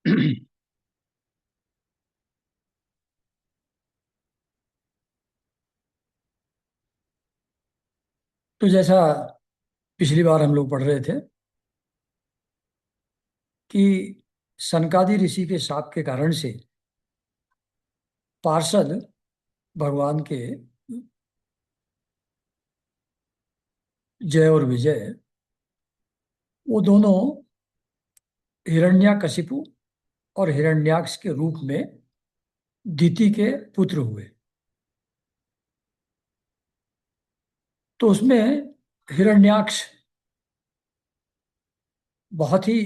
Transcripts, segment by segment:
तो जैसा पिछली बार हम लोग पढ़ रहे थे कि सनकादि ऋषि के शाप के कारण से पार्षद भगवान के जय और विजय, वो दोनों हिरण्यकशिपु और हिरण्याक्ष के रूप में दिति के पुत्र हुए। तो उसमें हिरण्याक्ष बहुत ही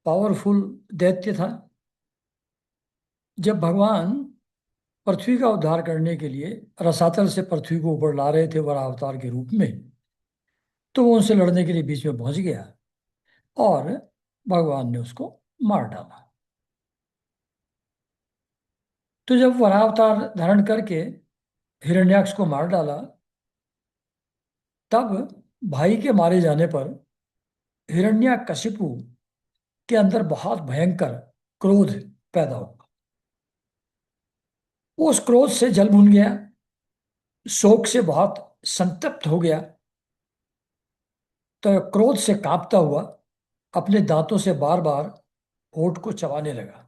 पावरफुल दैत्य था। जब भगवान पृथ्वी का उद्धार करने के लिए रसातल से पृथ्वी को ऊपर ला रहे थे वराह अवतार के रूप में, तो वो उनसे लड़ने के लिए बीच में पहुंच गया और भगवान ने उसको मार डाला। तो जब वराह अवतार धारण करके हिरण्याक्ष को मार डाला, तब भाई के मारे जाने पर हिरण्यकशिपु के अंदर बहुत भयंकर क्रोध पैदा हुआ। वो उस क्रोध से जल भुन गया, शोक से बहुत संतप्त हो गया। तो क्रोध से कांपता हुआ अपने दांतों से बार बार होठ को चबाने लगा।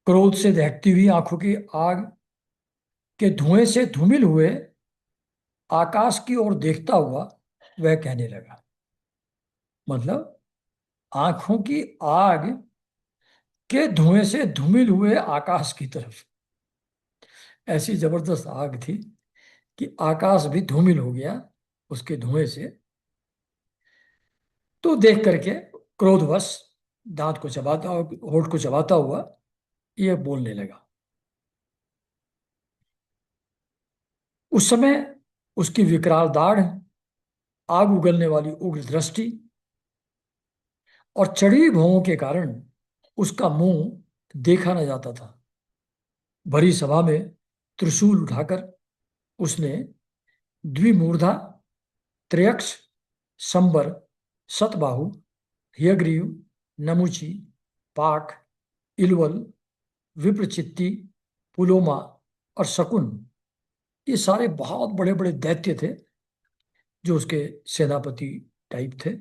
क्रोध से दहकती हुई आंखों की आग के धुएं से धूमिल हुए आकाश की ओर देखता हुआ वह कहने लगा, मतलब आंखों की आग के धुएं से धूमिल हुए आकाश की तरफ। ऐसी जबरदस्त आग थी कि आकाश भी धूमिल हो गया उसके धुएं से। तो देख करके क्रोधवश दांत को चबाता, होठ को चबाता हुआ यह बोलने लगा। उस समय उसकी विकराल दाढ़, आग उगलने वाली उग्र दृष्टि और चढ़ी हुई भौहों के कारण उसका मुंह देखा न जाता था। भरी सभा में त्रिशूल उठाकर उसने द्विमूर्धा, त्रयक्ष, संबर, सतबाहु, हयग्रीव, नमुची, पाक, इलवल, विप्रचित्ति, पुलोमा और शकुन, ये सारे बहुत बड़े बड़े दैत्य थे जो उसके सेनापति टाइप थे।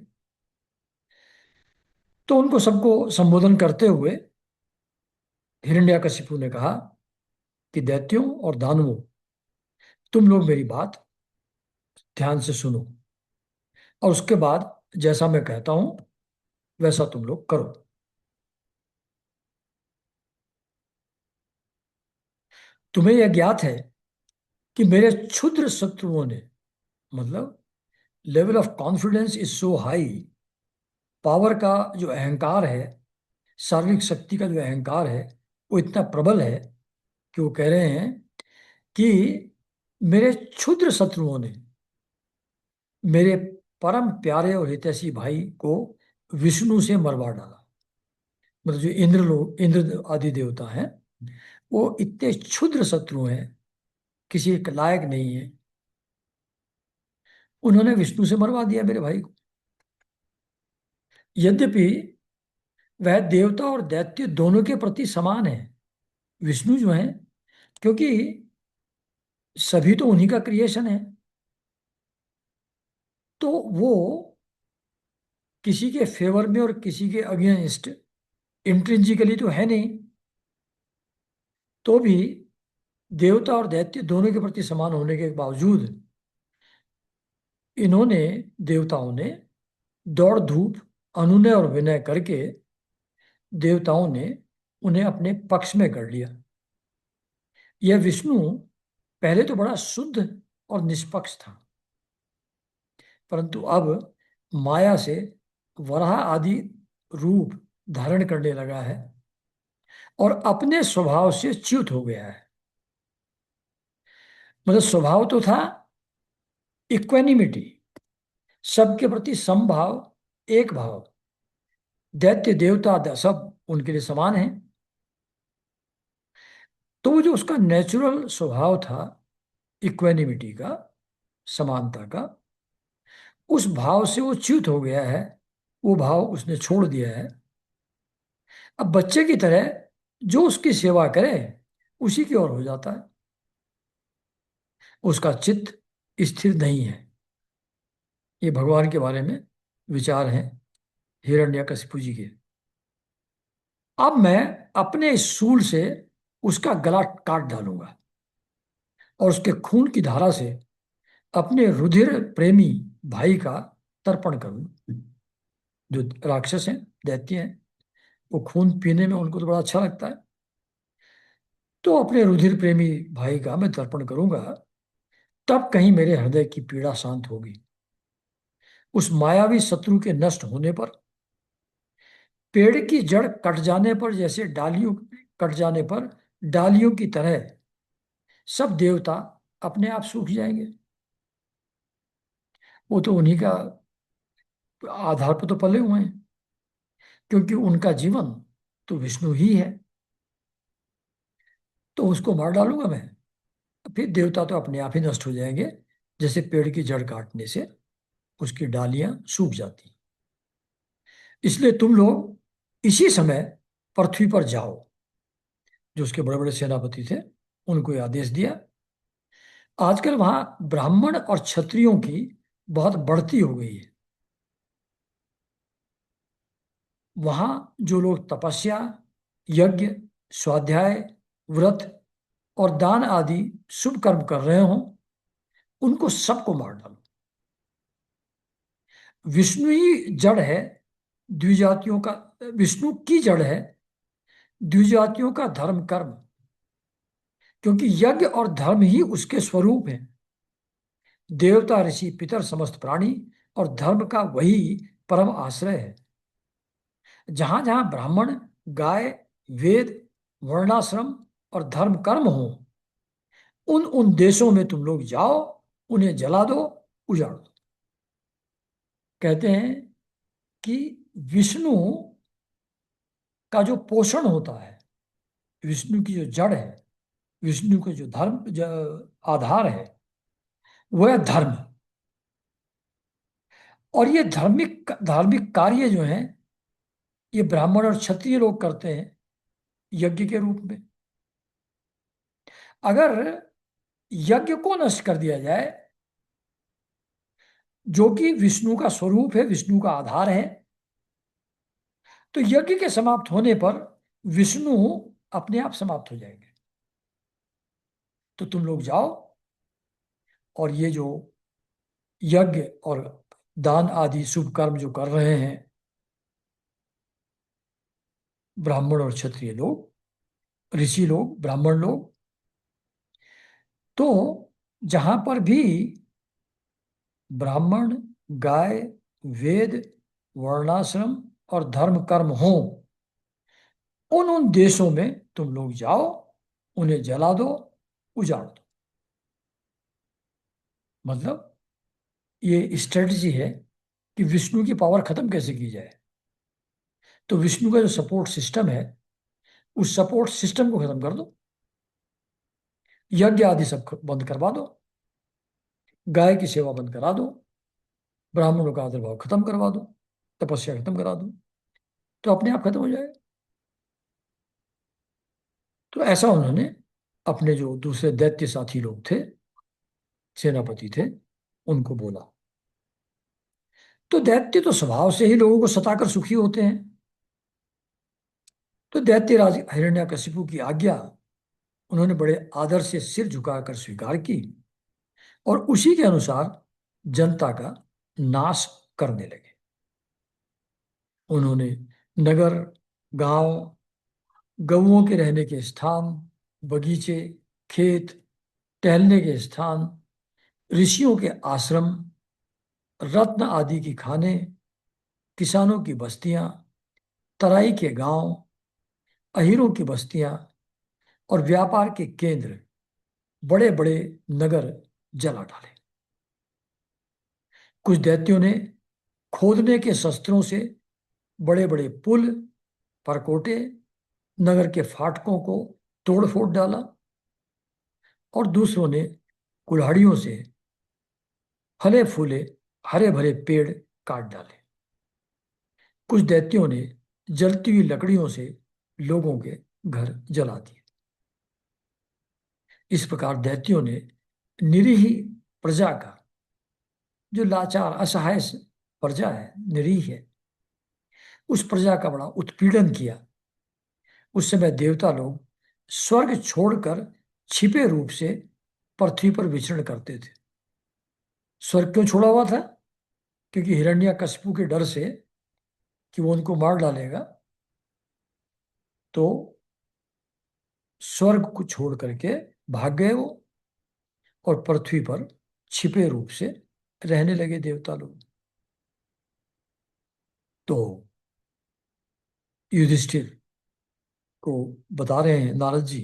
तो उनको सबको संबोधन करते हुए हिरण्यकशिपु ने कहा कि दैत्यों और दानवों, तुम लोग मेरी बात ध्यान से सुनो और उसके बाद जैसा मैं कहता हूं वैसा तुम लोग करो। तुम्हें यह ज्ञात है कि मेरे क्षुद्र शत्रुओं ने, मतलब level of confidence is so high, power का जो अहंकार है, शारीरिक शक्ति का जो अहंकार है, वो इतना प्रबल है कि वो कह रहे हैं कि मेरे क्षुद्र शत्रुओं ने मेरे परम प्यारे और हितैषी भाई को विष्णु से मरवा डाला। मतलब जो इंद्र लोग, इंद्र आदि देवता हैं, वो इतने क्षुद्र शत्रु हैं, किसी एक लायक नहीं है। उन्होंने विष्णु से मरवा दिया मेरे भाई को। यद्यपि वह देवता और दैत्य दोनों के प्रति समान है, विष्णु जो है, क्योंकि सभी तो उन्हीं का क्रिएशन है। तो वो किसी के फेवर में और किसी के अगेंस्ट इंट्रिंजिकली तो है नहीं। तो भी देवता और दैत्य दोनों के प्रति समान होने के बावजूद इन्होंने, देवताओं ने दौड़ धूप, अनुनय और विनय करके देवताओं ने उन्हें अपने पक्ष में कर लिया। यह विष्णु पहले तो बड़ा शुद्ध और निष्पक्ष था, परंतु अब माया से वराह आदि रूप धारण करने लगा है और अपने स्वभाव से च्युत हो गया है। मतलब स्वभाव तो था इक्वेनिमिटी, सबके प्रति समभाव, एक भाव, दैत्य देवता सब उनके लिए समान है। तो वो जो उसका नेचुरल स्वभाव था इक्वेनिमिटी का, समानता का, उस भाव से वो च्युत हो गया है। वो भाव उसने छोड़ दिया है अब बच्चे की तरह जो उसकी सेवा करे उसी की ओर हो जाता है, उसका चित्त स्थिर नहीं है। ये भगवान के बारे में विचार हैं हिरण्यकशिपु जी के। अब मैं अपने इस शूल से उसका गला काट डालूंगा और उसके खून की धारा से अपने रुधिर प्रेमी भाई का तर्पण करूंगा। जो राक्षस हैं, दैत्य हैं, वो खून पीने में उनको तो बड़ा अच्छा लगता है, तो अपने रुधिर प्रेमी भाई का मैं तर्पण करूंगा। तब कहीं मेरे हृदय की पीड़ा शांत होगी। उस मायावी शत्रु के नष्ट होने पर, पेड़ की जड़ कट जाने पर, जैसे डालियों कट जाने पर डालियों की तरह सब देवता अपने आप सूख जाएंगे। वो तो उन्हीं का आधार पर तो पले हुए हैं, क्योंकि उनका जीवन तो विष्णु ही है। तो उसको मार डालूंगा मैं, फिर देवता तो अपने आप ही नष्ट हो जाएंगे, जैसे पेड़ की जड़ काटने से उसकी डालियां सूख जाती। इसलिए तुम लोग इसी समय पृथ्वी पर जाओ। जो उसके बड़े बड़े सेनापति थे उनको ये आदेश दिया। आजकल वहां ब्राह्मण और क्षत्रियों की बहुत बढ़ती हो गई है। वहां जो लोग तपस्या, यज्ञ, स्वाध्याय, व्रत और दान आदि शुभ कर्म कर रहे हों, उनको सबको मार डालो। विष्णु ही जड़ है द्विजातियों का, विष्णु की जड़ है द्विजातियों का धर्म कर्म, क्योंकि यज्ञ और धर्म ही उसके स्वरूप हैं। देवता, ऋषि, पितर, समस्त प्राणी और धर्म का वही परम आश्रय है। जहां जहां ब्राह्मण, गाय, वेद, वर्णाश्रम और धर्म कर्म हो, उन उन देशों में तुम लोग जाओ, उन्हें जला दो, उजाड़ दो। कहते हैं कि विष्णु का जो पोषण होता है, विष्णु की जो जड़ है, विष्णु का जो धर्म जो आधार है, वह है धर्म। और ये धार्मिक धार्मिक कार्य जो हैं, ये ब्राह्मण और क्षत्रिय लोग करते हैं यज्ञ के रूप में। अगर यज्ञ को नष्ट कर दिया जाए, जो कि विष्णु का स्वरूप है, विष्णु का आधार है, तो यज्ञ के समाप्त होने पर विष्णु अपने आप समाप्त हो जाएंगे। तो तुम लोग जाओ और ये जो यज्ञ और दान आदि शुभ कर्म जो कर रहे हैं ब्राह्मण और क्षत्रिय लोग, ऋषि लोग, ब्राह्मण लोग, तो जहां पर भी ब्राह्मण, गाय, वेद, वर्णाश्रम और धर्म कर्म हो, उन उन देशों में तुम लोग जाओ, उन्हें जला दो, उजाड़ दो। मतलब ये स्ट्रेटजी है कि विष्णु की पावर खत्म कैसे की जाए। तो विष्णु का जो सपोर्ट सिस्टम है, उस सपोर्ट सिस्टम को खत्म कर दो, यज्ञ आदि सब बंद करवा दो, गाय की सेवा बंद करा दो, ब्राह्मणों का आदर खत्म करवा दो, तपस्या खत्म करा दो, तो अपने आप खत्म हो जाए। तो ऐसा उन्होंने अपने जो दूसरे दैत्य साथी लोग थे, सेनापति थे, उनको बोला। तो दैत्य तो स्वभाव से ही लोगों को सताकर सुखी होते हैं। तो दैत्यराज हिरण्यकशिपु की आज्ञा उन्होंने बड़े आदर से सिर झुकाकर स्वीकार की और उसी के अनुसार जनता का नाश करने लगे। उन्होंने नगर, गांव, गऊओं के रहने के स्थान, बगीचे, खेत, टहलने के स्थान, ऋषियों के आश्रम, रत्न आदि की खाने, किसानों की बस्तियां, तराई के गांव, अहीरों की बस्तियां और व्यापार के केंद्र, बड़े बड़े नगर जला डाले। कुछ दैत्यों ने खोदने के शस्त्रों से बड़े बड़े पुल, परकोटे, नगर के फाटकों को तोड़ फोड़ डाला और दूसरों ने कुल्हाड़ियों से फले फूले हरे भरे पेड़ काट डाले। कुछ दैत्यों ने जलती हुई लकड़ियों से लोगों के घर जला दिए। इस प्रकार दैत्यों ने निरीह प्रजा का, जो लाचार असहाय प्रजा है, निरीह है, उस प्रजा का बड़ा उत्पीड़न किया। उस समय देवता लोग स्वर्ग छोड़कर छिपे रूप से पृथ्वी पर विचरण करते थे। स्वर्ग क्यों छोड़ा हुआ था? क्योंकि हिरण्यकशिपु के डर से कि वो उनको मार डालेगा, तो स्वर्ग को छोड़ करके भाग गए वो, और पृथ्वी पर छिपे रूप से रहने लगे देवता लोग। तो युधिष्ठिर को बता रहे हैं नारद जी,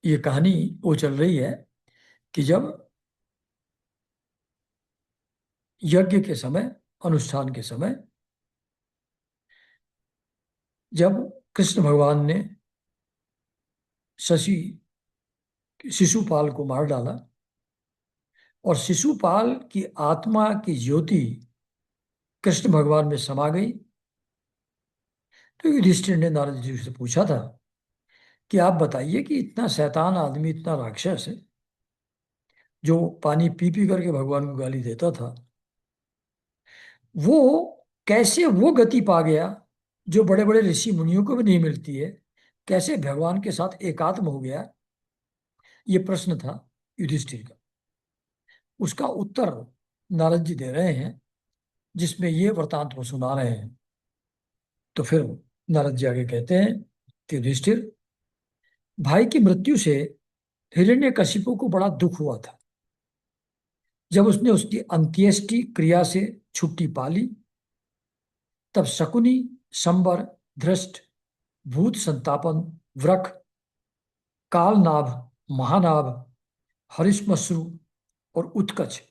ये कहानी वो चल रही है कि जब यज्ञ के समय, अनुष्ठान के समय, जब कृष्ण भगवान ने शशि शिशुपाल को मार डाला और शिशुपाल की आत्मा की ज्योति कृष्ण भगवान में समा गई, तो युधिष्ठिर ने नारद जी से पूछा था कि आप बताइए कि इतना शैतान आदमी, इतना राक्षस है, जो पानी पी पी करके भगवान को गाली देता था, वो कैसे वो गति पा गया जो बड़े बड़े ऋषि मुनियों को भी नहीं मिलती है? कैसे भगवान के साथ एकात्म हो गया? ये प्रश्न था युधिष्ठिर का। उसका उत्तर नारद जी दे रहे हैं, जिसमें ये वृतांत वो सुना रहे हैं। तो फिर नारद जी आगे कहते हैं कि युधिष्ठिर, भाई की मृत्यु से हिरण्यकशिपु को बड़ा दुख हुआ था। जब उसने उसकी अंत्येष्टि क्रिया से छुट्टी पा ली, तब शकुनी, संबर, धृष्ट, भूत संतापन, वृक, कालनाभ, महानाभ, हरिश्मश्रु और उत्कच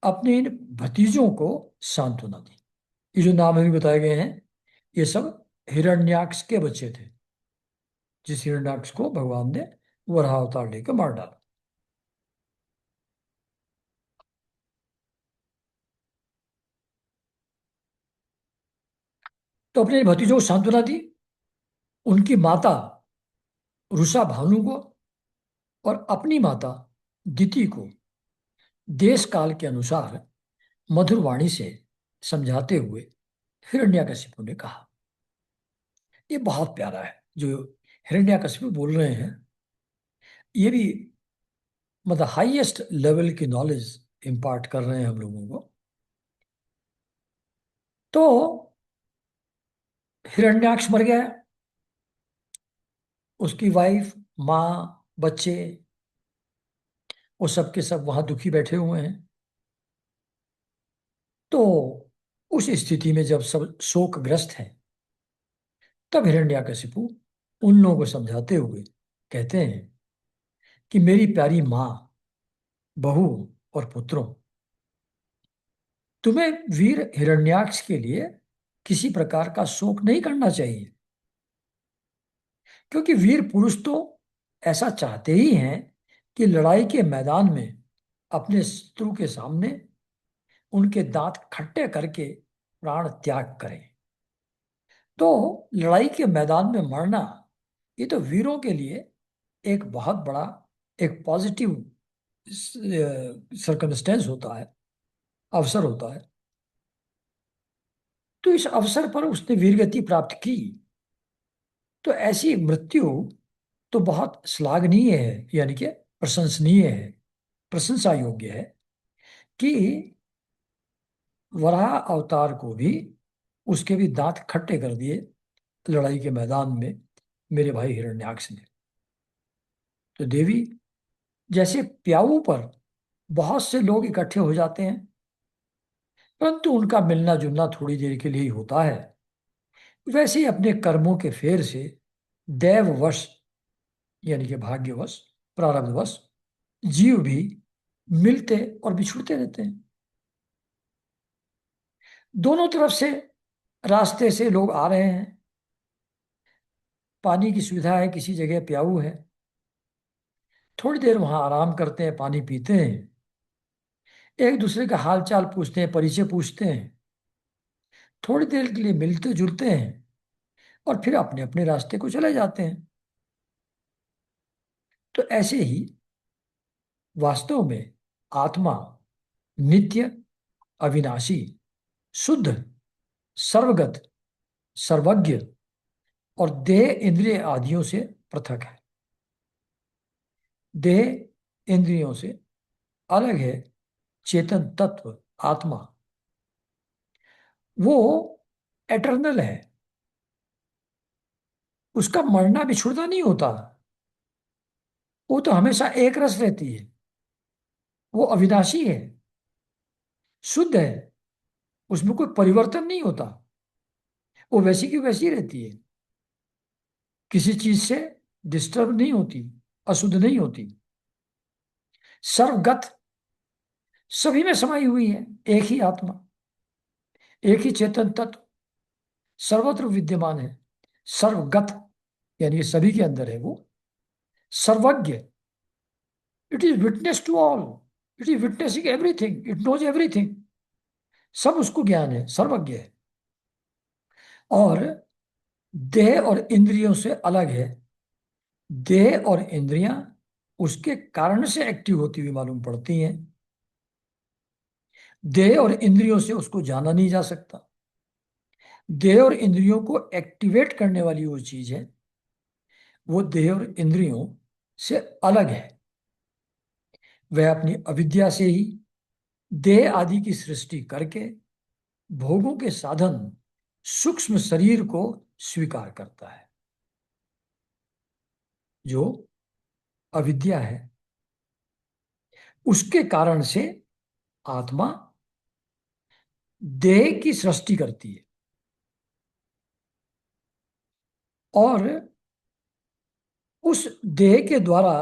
अपने इन भतीजों को सांत्वना दी। ये जो नाम अभी बताए गए हैं, ये सब हिरण्याक्ष के बच्चे थे, जिस हिरण्याक्ष को भगवान ने वराह अवतार लेकर मार डाला। तो अपने भतीजों को सांत्वना दी। उनकी माता रुषा भानु को और अपनी माता दिति को देश काल के अनुसार मधुर वाणी से समझाते हुए हिरण्यकशिपु ने कहा। ये बहुत प्यारा है जो हिरण्यकशिपु बोल रहे हैं। ये भी मतलब हाईएस्ट लेवल की नॉलेज इंपार्ट कर रहे हैं हम लोगों को। तो हिरण्याक्ष मर गया, उसकी वाइफ, माँ, बच्चे, वो सब के सब वहां दुखी बैठे हुए हैं। तो उस स्थिति में जब सब शोकग्रस्त हैं, तब हिरण्यकशिपु उन लोगों को समझाते हुए कहते हैं कि मेरी प्यारी माँ, बहू और पुत्रों, तुम्हें वीर हिरण्याक्ष के लिए किसी प्रकार का शोक नहीं करना चाहिए, क्योंकि वीर पुरुष तो ऐसा चाहते ही हैं कि लड़ाई के मैदान में अपने शत्रु के सामने उनके दांत खट्टे करके प्राण त्याग करें। तो लड़ाई के मैदान में मरना, ये तो वीरों के लिए एक बहुत बड़ा, एक पॉजिटिव सरकमस्टेंस होता है, अवसर होता है। तो इस अवसर पर उसने वीरगति प्राप्त की। तो ऐसी मृत्यु तो बहुत श्लाघनीय है, यानी कि प्रशंसनीय है, प्रशंसा योग्य है कि वराह अवतार को भी, उसके भी दांत खट्टे कर दिए लड़ाई के मैदान में मेरे भाई हिरण्याक्ष ने। तो देवी, जैसे प्याऊ पर बहुत से लोग इकट्ठे हो जाते हैं, परंतु उनका मिलना जुलना थोड़ी देर के लिए ही होता है, वैसे ही अपने कर्मों के फेर से दैववश, यानी कि भाग्यवश, प्रारब्धवश जीव भी मिलते और बिछुड़ते रहते हैं। दोनों तरफ से रास्ते से लोग आ रहे हैं, पानी की सुविधा है, किसी जगह प्याऊ है, थोड़ी देर वहां आराम करते हैं, पानी पीते हैं, एक दूसरे का हाल चाल पूछते हैं, परिचय पूछते हैं, थोड़ी देर के लिए मिलते जुलते हैं और फिर अपने अपने रास्ते को चले जाते हैं। तो ऐसे ही वास्तव में आत्मा नित्य, अविनाशी, शुद्ध, सर्वगत, सर्वज्ञ और देह इंद्रिय आदियों से पृथक है। देह इंद्रियों से अलग है चेतन तत्व आत्मा। वो एटर्नल है, उसका मरना बिछुड़ना नहीं होता। वो तो हमेशा एक रस रहती है। वो अविनाशी है, शुद्ध है, उसमें कोई परिवर्तन नहीं होता। वो वैसी की वैसी रहती है, किसी चीज से डिस्टर्ब नहीं होती, अशुद्ध नहीं होती। सर्वगत, सभी में समाई हुई है। एक ही आत्मा, एक ही चेतन तत्व सर्वत्र विद्यमान है। सर्वगत यानी कि सभी के अंदर है वो। सर्वज्ञ, it is witness to all, it is witnessing everything, it knows everything. सब उसको ज्ञान है, सर्वज्ञ है। और देह और इंद्रियों से अलग है। देह और इंद्रियां उसके कारण से एक्टिव होती हुई मालूम पड़ती हैं। देह और इंद्रियों से उसको जाना नहीं जा सकता। देह और इंद्रियों को एक्टिवेट करने वाली वो चीज है, वो देह और इंद्रियों से अलग है। वह अपनी अविद्या से ही देह आदि की सृष्टि करके भोगों के साधन सूक्ष्म शरीर को स्वीकार करता है। जो अविद्या है उसके कारण से आत्मा देह की सृष्टि करती है और उस देह के द्वारा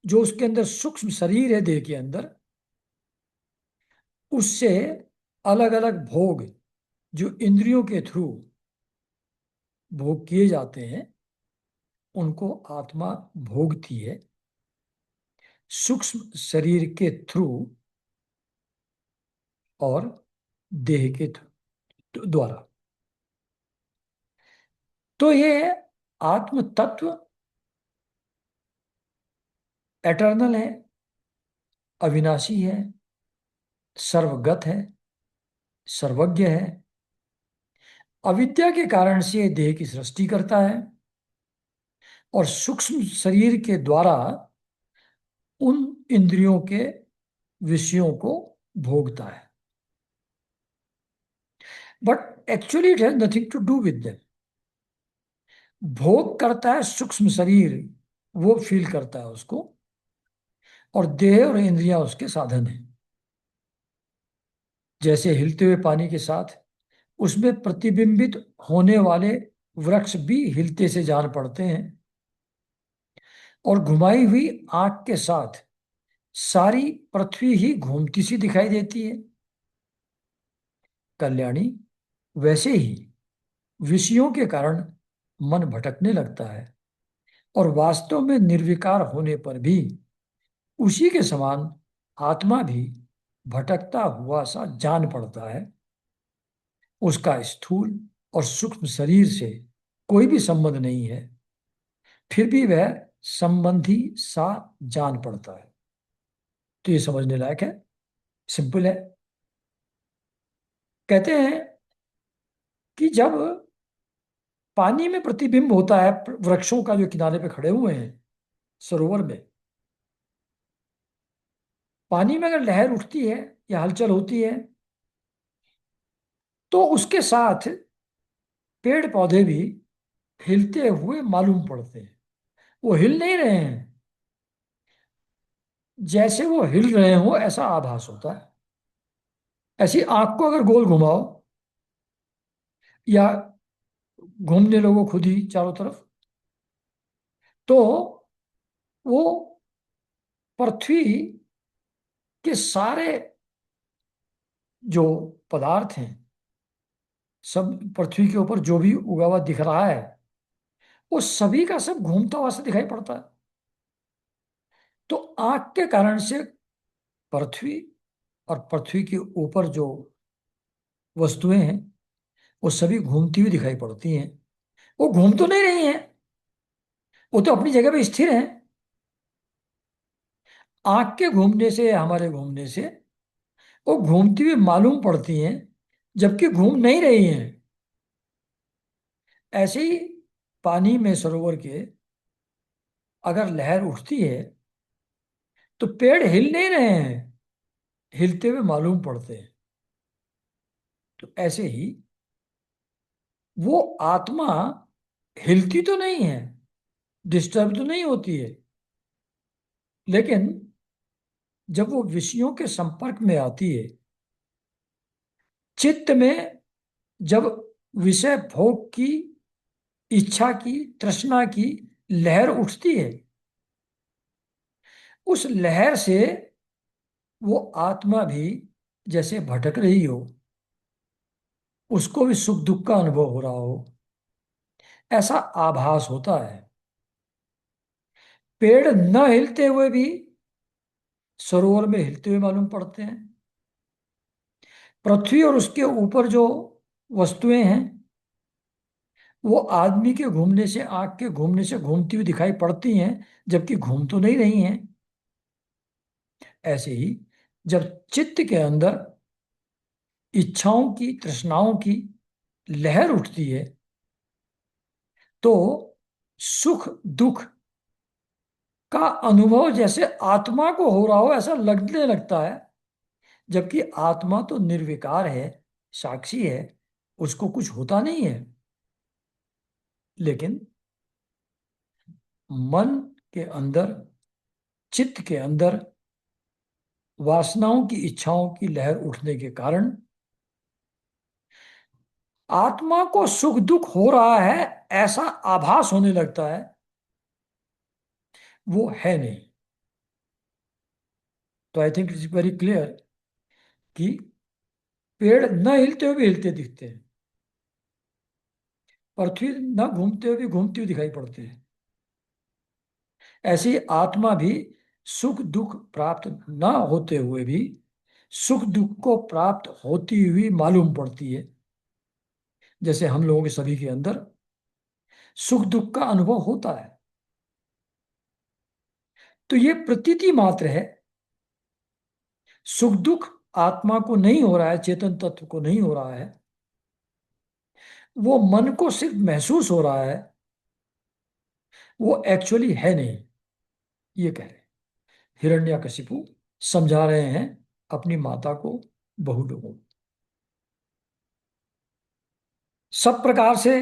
जो उसके अंदर सूक्ष्म शरीर है, देह के अंदर, उससे अलग अलग भोग जो इंद्रियों के थ्रू भोग किए जाते हैं उनको आत्मा भोगती है सूक्ष्म शरीर के थ्रू और देह के द्वारा। तो ये आत्म तत्व एटर्नल है, अविनाशी है, सर्वगत है, सर्वज्ञ है। अविद्या के कारण से ये देह की सृष्टि करता है और सूक्ष्म शरीर के द्वारा उन इंद्रियों के विषयों को भोगता है। But actually it has nothing to do with them. भोग करता है सूक्ष्म शरीर, वो फील करता है उसको, और देह और इंद्रियां उसके साधन है। जैसे हिलते हुए पानी के साथ उसमें प्रतिबिंबित होने वाले वृक्ष भी हिलते से जान पड़ते हैं, और घुमाई हुई आंख के साथ सारी पृथ्वी ही घूमती सी दिखाई देती है। कल्याणी, वैसे ही विषयों के कारण मन भटकने लगता है और वास्तव में निर्विकार होने पर भी उसी के समान आत्मा भी भटकता हुआ सा जान पड़ता है। उसका स्थूल और सूक्ष्म शरीर से कोई भी संबंध नहीं है, फिर भी वह संबंधी सा जान पड़ता है। तो ये समझने लायक है, सिंपल है। कहते हैं कि जब पानी में प्रतिबिंब होता है वृक्षों का जो किनारे पे खड़े हुए हैं सरोवर में, पानी में अगर लहर उठती है या हलचल होती है तो उसके साथ पेड़ पौधे भी हिलते हुए मालूम पड़ते हैं। वो हिल नहीं रहे हैं, जैसे वो हिल रहे हो ऐसा आभास होता है। ऐसी आंख को अगर गोल घुमाओ या घूमने लगो खुद ही चारों तरफ, तो वो पृथ्वी के सारे जो पदार्थ हैं, सब पृथ्वी के ऊपर जो भी उगा हुआ दिख रहा है वो सभी का सब घूमता हुआ सा दिखाई पड़ता है। तो आंख के कारण से पृथ्वी और पृथ्वी के ऊपर जो वस्तुएं हैं वो सभी घूमती हुई दिखाई पड़ती हैं। वो घूम तो नहीं रही हैं, वो तो अपनी जगह पे स्थिर हैं। आंख के घूमने से या हमारे घूमने से वो घूमती हुई मालूम पड़ती हैं, जबकि घूम नहीं रही हैं। ऐसे ही पानी में सरोवर के अगर लहर उठती है तो पेड़ हिल नहीं रहे हैं, हिलते हुए मालूम पड़ते हैं। तो ऐसे ही वो आत्मा हिलती तो नहीं है, डिस्टर्ब तो नहीं होती है, लेकिन जब वो विषयों के संपर्क में आती है, चित्त में जब विषय भोग की, इच्छा की, तृष्णा की लहर उठती है, उस लहर से वो आत्मा भी जैसे भटक रही हो, उसको भी सुख दुख का अनुभव हो रहा हो, ऐसा आभास होता है। पेड़ न हिलते हुए भी सरोवर में हिलते हुए मालूम पड़ते हैं। पृथ्वी और उसके ऊपर जो वस्तुएं हैं वो आदमी के घूमने से, आंख के घूमने से घूमती हुई दिखाई पड़ती हैं, जबकि घूम तो नहीं रही हैं। ऐसे ही जब चित्त के अंदर इच्छाओं की, तृष्णाओं की लहर उठती है तो सुख दुख का अनुभव जैसे आत्मा को हो रहा हो ऐसा लगने लगता है, जबकि आत्मा तो निर्विकार है, साक्षी है, उसको कुछ होता नहीं है। लेकिन मन के अंदर, चित्त के अंदर वासनाओं की, इच्छाओं की लहर उठने के कारण आत्मा को सुख दुख हो रहा है ऐसा आभास होने लगता है। वो है नहीं। तो I think it's very clear कि पेड़ न हिलते हुए भी हिलते दिखते हैं, पृथ्वी न घूमते हुए भी घूमती हुई दिखाई पड़ती है। ऐसी आत्मा भी सुख दुख प्राप्त न होते हुए भी सुख दुख को प्राप्त होती हुई मालूम पड़ती है, जैसे हम लोगों के सभी के अंदर सुख दुख का अनुभव होता है। तो ये प्रतीति मात्र है। सुख दुख आत्मा को नहीं हो रहा है, चेतन तत्व को नहीं हो रहा है, वो मन को सिर्फ महसूस हो रहा है, वो एक्चुअली है नहीं। ये कह रहे हैं हिरण्यकशिपु, समझा रहे हैं अपनी माता को, बहू लोगों को। सब प्रकार से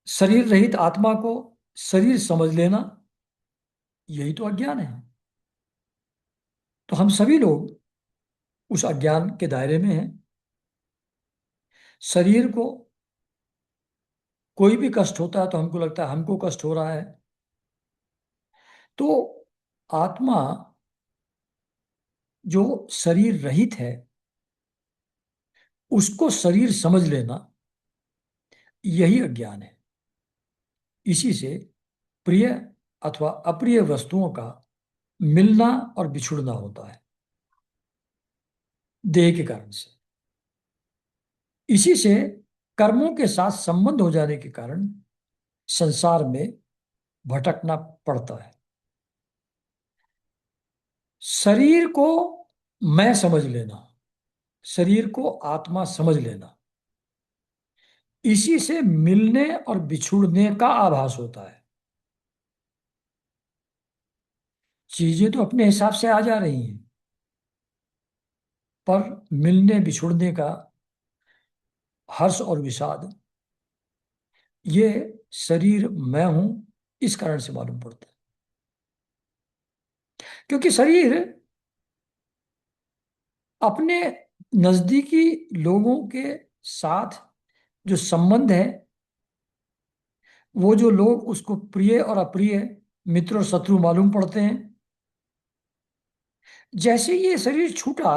शरीर रहित आत्मा को शरीर समझ लेना, यही तो अज्ञान है। तो हम सभी लोग उस अज्ञान के दायरे में हैं। शरीर को कोई भी कष्ट होता है तो हमको लगता है हमको कष्ट हो रहा है। तो आत्मा जो शरीर रहित है उसको शरीर समझ लेना, यही अज्ञान है। इसी से प्रिय अथवा अप्रिय वस्तुओं का मिलना और बिछुड़ना होता है, देह के कारण से। इसी से कर्मों के साथ संबंध हो जाने के कारण संसार में भटकना पड़ता है। शरीर को मैं समझ लेना, शरीर को आत्मा समझ लेना, इसी से मिलने और बिछुड़ने का आभास होता है। चीजें तो अपने हिसाब से आ जा रही हैं, पर मिलने बिछुड़ने का हर्ष और विषाद, ये शरीर मैं हूं इस कारण से मालूम पड़ता है। क्योंकि शरीर अपने नजदीकी लोगों के साथ जो संबंध है, वो जो लोग उसको प्रिय और अप्रिय, मित्र और शत्रु मालूम पड़ते हैं, जैसे ये शरीर छूटा,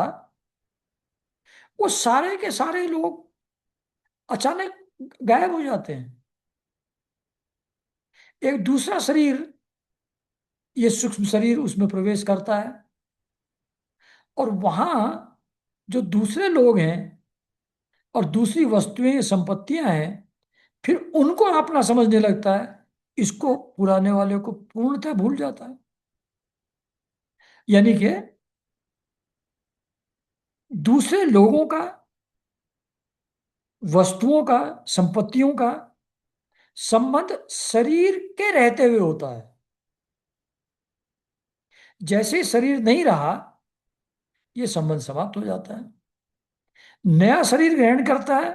वो सारे के सारे लोग अचानक गायब हो जाते हैं। एक दूसरा शरीर, ये सूक्ष्म शरीर उसमें प्रवेश करता है, और वहां जो दूसरे लोग हैं और दूसरी वस्तुएं संपत्तियां हैं, फिर उनको अपना समझने लगता है, इसको पुराने वाले को पूर्णतः भूल जाता है। यानी कि दूसरे लोगों का, वस्तुओं का, संपत्तियों का संबंध शरीर के रहते हुए होता है। जैसे ही शरीर नहीं रहा, यह संबंध समाप्त हो जाता है। नया शरीर ग्रहण करता है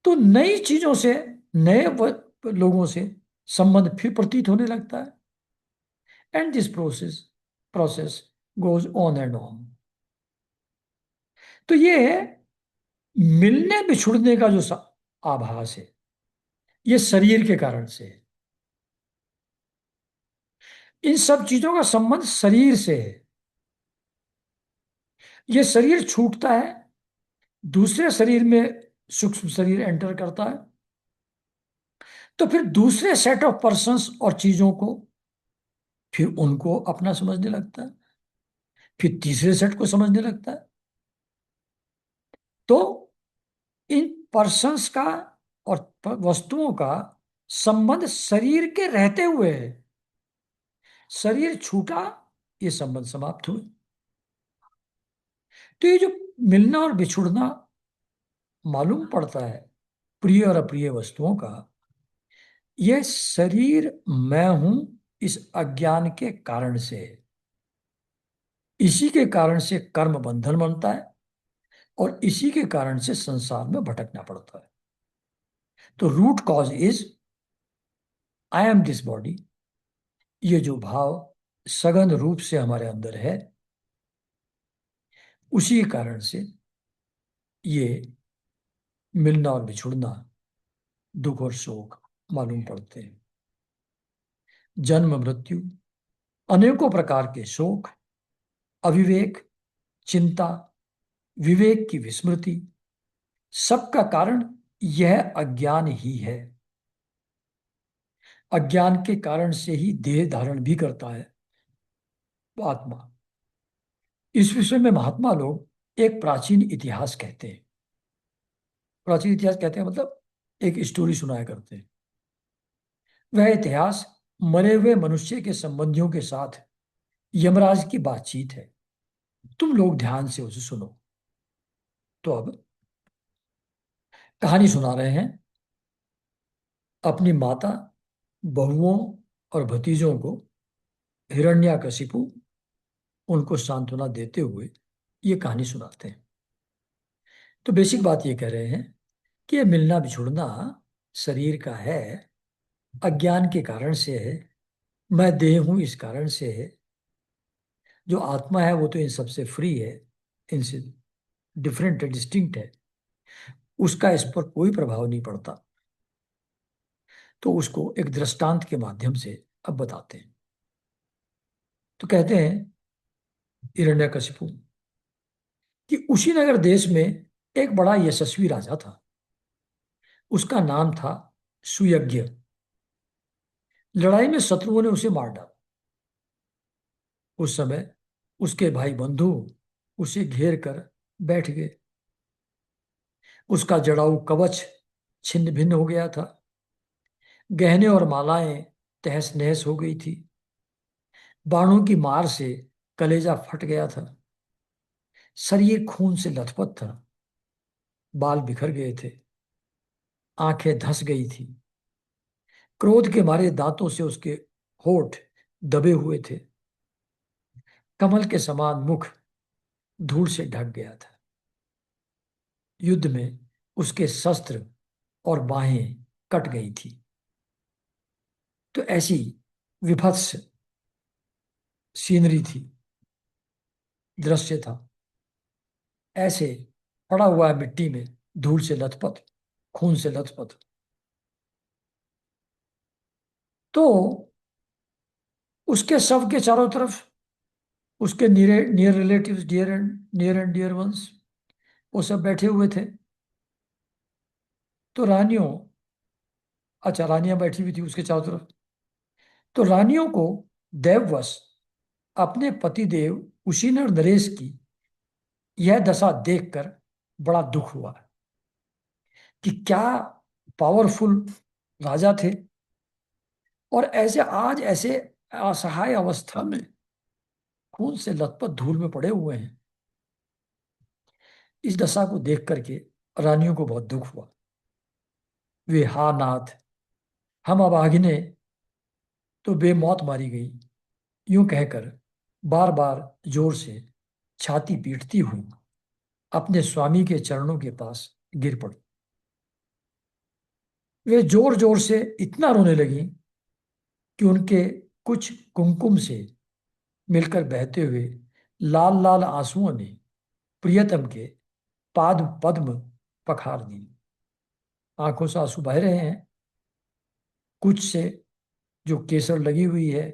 तो नई चीजों से, नए लोगों से संबंध फिर प्रतीत होने लगता है। And this process goes on and on. तो ये मिलने बिछुड़ने का जो आभास है, ये शरीर के कारण से है। इन सब चीजों का संबंध शरीर से है। ये शरीर छूटता है, दूसरे शरीर में सूक्ष्म शरीर एंटर करता है, तो फिर दूसरे सेट ऑफ पर्सन्स और चीजों को, फिर उनको अपना समझने लगता है, फिर तीसरे सेट को समझने लगता है। तो इन पर्सन्स का और वस्तुओं का संबंध शरीर के रहते हुए है। शरीर छूटा, ये संबंध समाप्त हुए। तो ये जो मिलना और बिछुड़ना मालूम पड़ता है प्रिय और अप्रिय वस्तुओं का, यह शरीर मैं हूं इस अज्ञान के कारण से है। इसी के कारण से कर्म बंधन बनता है और इसी के कारण से संसार में भटकना पड़ता है। तो root cause is I am this body. ये जो भाव सघन रूप से हमारे अंदर है, उसी के कारण से ये मिलना और बिछुड़ना, दुख और शोक मालूम पड़ते हैं। जन्म मृत्यु, अनेकों प्रकार के शोक, अविवेक, चिंता, विवेक की विस्मृति, सबका कारण यह अज्ञान ही है। अज्ञान के कारण से ही देह धारण भी करता है वो आत्मा। इस विषय में महात्मा लोग एक प्राचीन इतिहास कहते हैं। प्राचीन इतिहास कहते हैं मतलब एक स्टोरी सुनाया करते हैं। वह इतिहास मरे हुए मनुष्य के संबंधियों के साथ यमराज की बातचीत है। तुम लोग ध्यान से उसे सुनो। तो अब कहानी सुना रहे हैं। अपनी माता, बहुओं और भतीजों को हिरण्यकशिपु उनको सांत्वना देते हुए ये कहानी सुनाते हैं। तो बेसिक बात ये कह रहे हैं कि ये मिलना बिछुड़ना शरीर का है, अज्ञान के कारण से है। मैं देह हूं इस कारण से है। जो आत्मा है वो तो इन सबसे फ्री है, इनसे डिफरेंट है, डिस्टिंक्ट है। उसका इस पर कोई प्रभाव नहीं पड़ता। तो उसको एक दृष्टांत के माध्यम से अब बताते हैं। तो कहते हैं हिरण्यकशिपु कि उशीनगर देश में एक बड़ा यशस्वी राजा था। उसका नाम था सुयज्ञ। लड़ाई में शत्रुओं ने उसे मार डाला। उस समय उसके भाई बंधु उसे घेर कर बैठ गए। उसका जड़ाऊ कवच छिन्न भिन्न हो गया था। गहने और मालाएं तहस नहस हो गई थी। बाणों की मार से कलेजा फट गया था। शरीर खून से लथपथ था। बाल बिखर गए थे। आंखें धंस गई थी। क्रोध के मारे दांतों से उसके होठ दबे हुए थे। कमल के समान मुख धूल से ढक गया था। युद्ध में उसके शस्त्र और बाहें कट गई थी। तो ऐसी विभत्स सीनरी थी, दृश्य था। ऐसे पड़ा हुआ है मिट्टी में, धूल से लथपथ, खून से लथपथ। तो उसके शव के चारों तरफ उसके near near relatives, near and dear ones, वो सब बैठे हुए थे। तो रानियों, अच्छा रानियां बैठी हुई थी उसके चारों तरफ। तो रानियों को दैववश अपने पतिदेव कुशीनर नरेश की यह दशा देखकर बड़ा दुख हुआ। कि क्या पावरफुल राजा थे, और ऐसे आज ऐसे असहाय अवस्था में खून से लथपथ धूल में पड़े हुए हैं। इस दशा को देख करके रानियों को बहुत दुख हुआ। वे, हा नाथ, हम अभागिने तो बेमौत मारी गई, यूं कहकर बार बार जोर से छाती पीटती हुई अपने स्वामी के चरणों के पास गिर पड़ी। वे जोर जोर से इतना रोने लगी कि उनके कुछ कुमकुम से मिलकर बहते हुए लाल लाल आंसुओं ने प्रियतम के पाद पद्म पखार दिए। आंखों से आंसू बह रहे हैं, कुछ से जो केसर लगी हुई है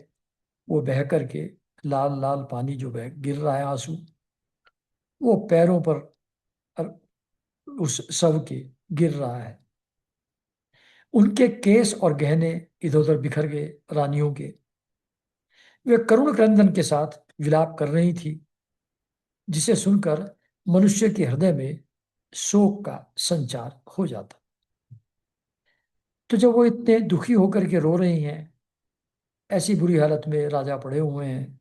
वो बह करके लाल लाल पानी जो बह गिर रहा है, आंसू, वो पैरों पर उस शव के गिर रहा है। उनके केस और गहने इधर उधर बिखर गए रानियों के। वे करुण क्रंदन के साथ विलाप कर रही थी, जिसे सुनकर मनुष्य के हृदय में शोक का संचार हो जाता। तो जब वो इतने दुखी होकर के रो रही हैं, ऐसी बुरी हालत में राजा पड़े हुए हैं,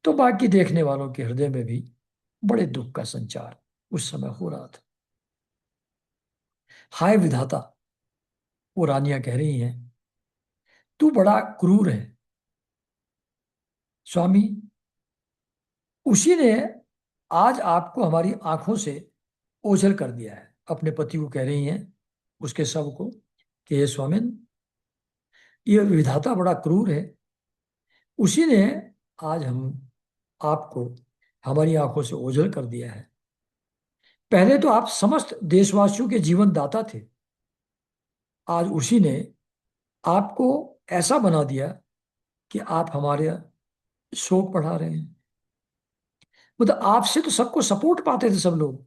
तो बाकी देखने वालों के हृदय में भी बड़े दुख का संचार उस समय हो रहा था। हाय विधाता, वो रानियां कह रही हैं, तू बड़ा क्रूर है स्वामी। उसी ने आज आपको हमारी आंखों से ओझल कर दिया है। अपने पति को कह रही हैं, उसके शव को, कि हे स्वामिन, ये विधाता बड़ा क्रूर है। उसी ने आज हम आपको हमारी आंखों से ओझल कर दिया है। पहले तो आप समस्त देशवासियों के जीवन दाता थे, आज उसी ने आपको ऐसा बना दिया कि आप हमारे शोक बढ़ा रहे हैं। मतलब आपसे तो सबको सपोर्ट पाते थे सब लोग,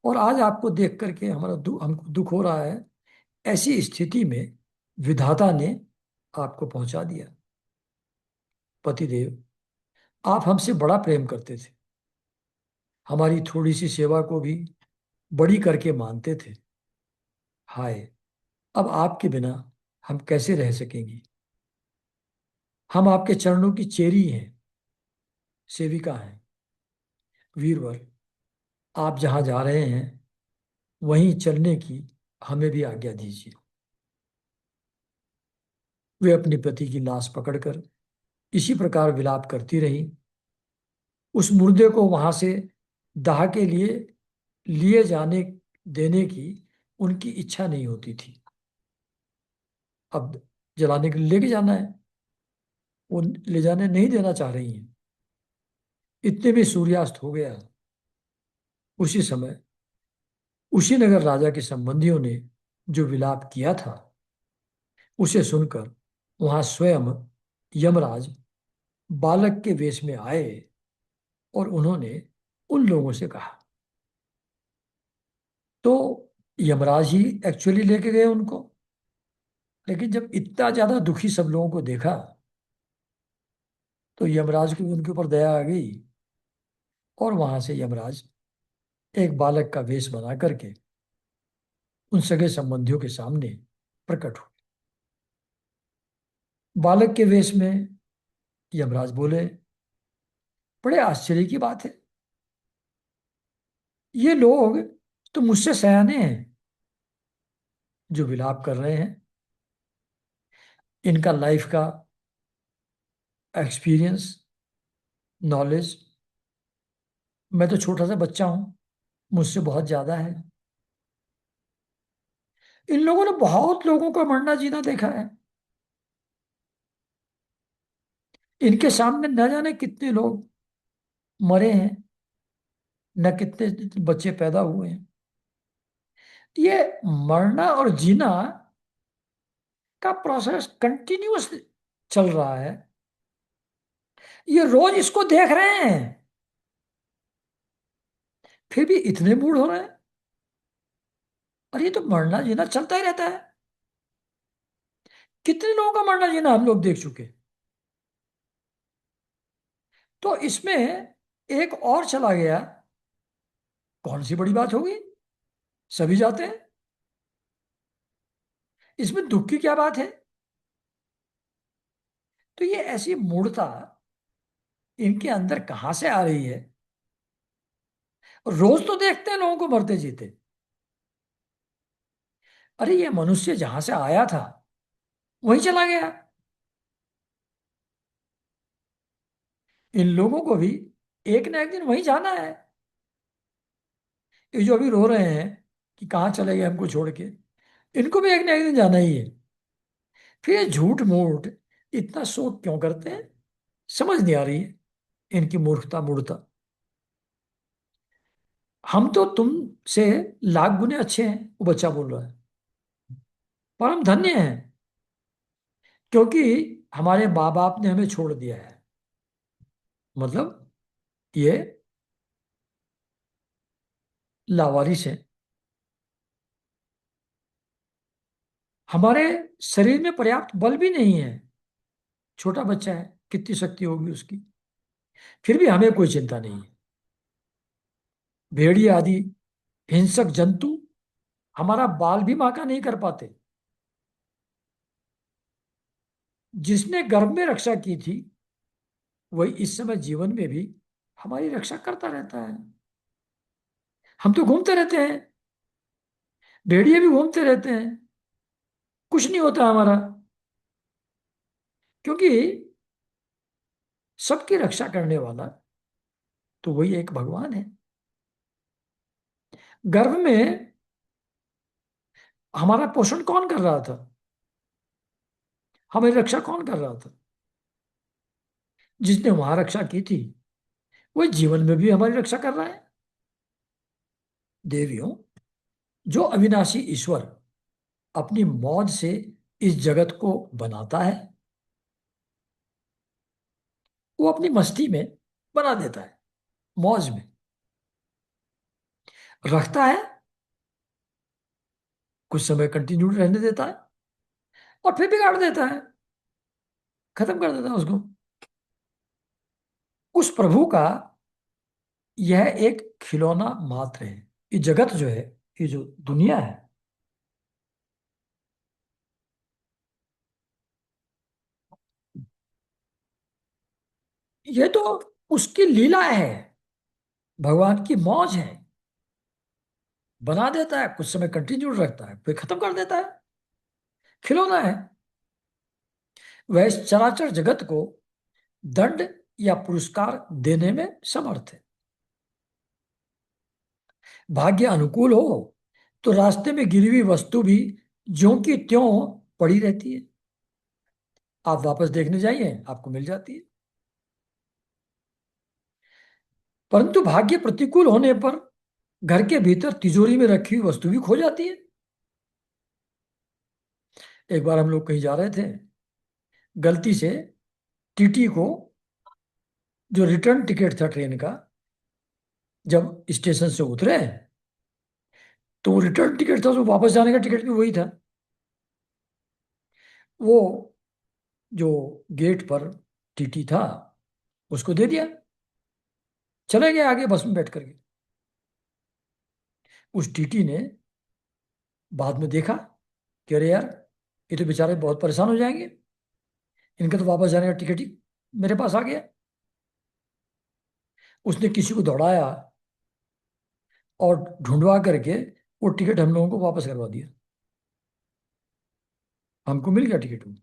और आज आपको देख करके हमको दुख हो रहा है। ऐसी स्थिति में विधाता ने आपको पहुंचा दिया। पतिदेव, आप हमसे बड़ा प्रेम करते थे, हमारी थोड़ी सी सेवा को भी बड़ी करके मानते थे। हाय, अब आपके बिना हम कैसे रह सकेंगे। हम आपके चरणों की चेरी हैं, सेविका हैं। वीरवर, आप जहां जा रहे हैं वहीं चलने की हमें भी आज्ञा दीजिए। वे अपनी पति की लाश पकड़कर इसी प्रकार विलाप करती रही। उस मुर्दे को वहां से दाह के लिए लिए जाने देने की उनकी इच्छा नहीं होती थी। अब जलाने के लिए लेके जाना है, वो ले जाने नहीं देना चाह रही हैं। इतने में सूर्यास्त हो गया। उसी समय उसी नगर राजा के संबंधियों ने जो विलाप किया था, उसे सुनकर वहां स्वयं यमराज बालक के वेश में आए, और उन्होंने उन लोगों से कहा। तो यमराज ही एक्चुअली लेके गए उनको, लेकिन जब इतना ज्यादा दुखी सब लोगों को देखा, तो यमराज को उनके ऊपर दया आ गई, और वहां से यमराज एक बालक का वेश बना करके उन सगे संबंधियों के सामने प्रकट हुए। बालक के वेश में यमराज बोले, बड़े आश्चर्य की बात है, ये लोग तो मुझसे सयाने हैं जो विलाप कर रहे हैं। इनका लाइफ का एक्सपीरियंस, नॉलेज, मैं तो छोटा सा बच्चा हूं, मुझसे बहुत ज्यादा है। इन लोगों ने बहुत लोगों का मरना जीना देखा है। इनके सामने न जाने कितने लोग मरे हैं, न कितने बच्चे पैदा हुए हैं। ये मरना और जीना का प्रोसेस कंटिन्यूअस चल रहा है। ये रोज इसको देख रहे हैं, फिर भी इतने मूड हो रहे हैं। और ये तो मरना जीना चलता ही रहता है। कितने लोगों का मरना जीना हम लोग देख चुके। तो इसमें एक और चला गया, कौन सी बड़ी बात होगी। सभी जाते हैं। इसमें दुख की क्या बात है? तो ये ऐसी मूढ़ता इनके अंदर कहां से आ रही है? रोज तो देखते हैं लोगों को मरते जीते। अरे ये मनुष्य जहां से आया था वहीं चला गया। इन लोगों को भी एक ना एक दिन वहीं जाना है। ये जो अभी रो रहे हैं कि कहाँ चले गए हमको छोड़ के, इनको भी एक ना एक दिन जाना ही है। फिर ये झूठ मूठ इतना शोक क्यों करते हैं? समझ नहीं आ रही है इनकी मूर्खता मूर्खता। हम तो तुमसे लाख गुने अच्छे हैं, वो बच्चा बोल रहा है। पर हम धन्य हैं क्योंकि हमारे माँ बाप ने हमें छोड़ दिया है। मतलब ये लावारिस है। हमारे शरीर में पर्याप्त बल भी नहीं है। छोटा बच्चा है, कितनी शक्ति होगी उसकी? फिर भी हमें कोई चिंता नहीं है। भेड़िए आदि हिंसक जंतु हमारा बाल भी बांका नहीं कर पाते। जिसने गर्भ में रक्षा की थी वही इस समय जीवन में भी हमारी रक्षा करता रहता है। हम तो घूमते रहते हैं, भेड़िए भी घूमते रहते हैं, कुछ नहीं होता हमारा। क्योंकि सबकी रक्षा करने वाला तो वही एक भगवान है। गर्भ में हमारा पोषण कौन कर रहा था? हमारी रक्षा कौन कर रहा था? जिसने वहां रक्षा की थी वही जीवन में भी हमारी रक्षा कर रहा है। देवियों, जो अविनाशी ईश्वर अपनी मौज से इस जगत को बनाता है, वो अपनी मस्ती में बना देता है, मौज में रखता है, कुछ समय कंटिन्यू रहने देता है और फिर बिगाड़ देता है, खत्म कर देता है उसको। उस प्रभु का यह एक खिलौना मात्र है। ये जगत जो है, ये जो दुनिया है, ये तो उसकी लीला है, भगवान की मौज है। बना देता है, कुछ समय कंटिन्यू रखता है, फिर खत्म कर देता है। खिलौना है। वह इस चराचर जगत को दंड या पुरस्कार देने में समर्थ है। भाग्य अनुकूल हो तो रास्ते में गिरी हुई वस्तु भी ज्यों की त्यों पड़ी रहती है। आप वापस देखने जाइए, आपको मिल जाती है। परंतु भाग्य प्रतिकूल होने पर घर के भीतर तिजोरी में रखी हुई वस्तु भी खो जाती है। एक बार हम लोग कहीं जा रहे थे, गलती से टीटी को, जो रिटर्न टिकट था ट्रेन का, जब स्टेशन से उतरे तो वो रिटर्न टिकट था, तो वापस जाने का टिकट भी वही था। वो जो गेट पर टीटी था उसको दे दिया, चले गए आगे बस में बैठ करके। उस टीटी ने बाद में देखा कि अरे यार, ये तो बेचारे बहुत परेशान हो जाएंगे, इनका तो वापस जाने का टिकट ही मेरे पास आ गया। उसने किसी को दौड़ाया और ढूंढवा करके वो टिकट हम लोगों को वापस करवा दिया। हमको मिल गया टिकट। वो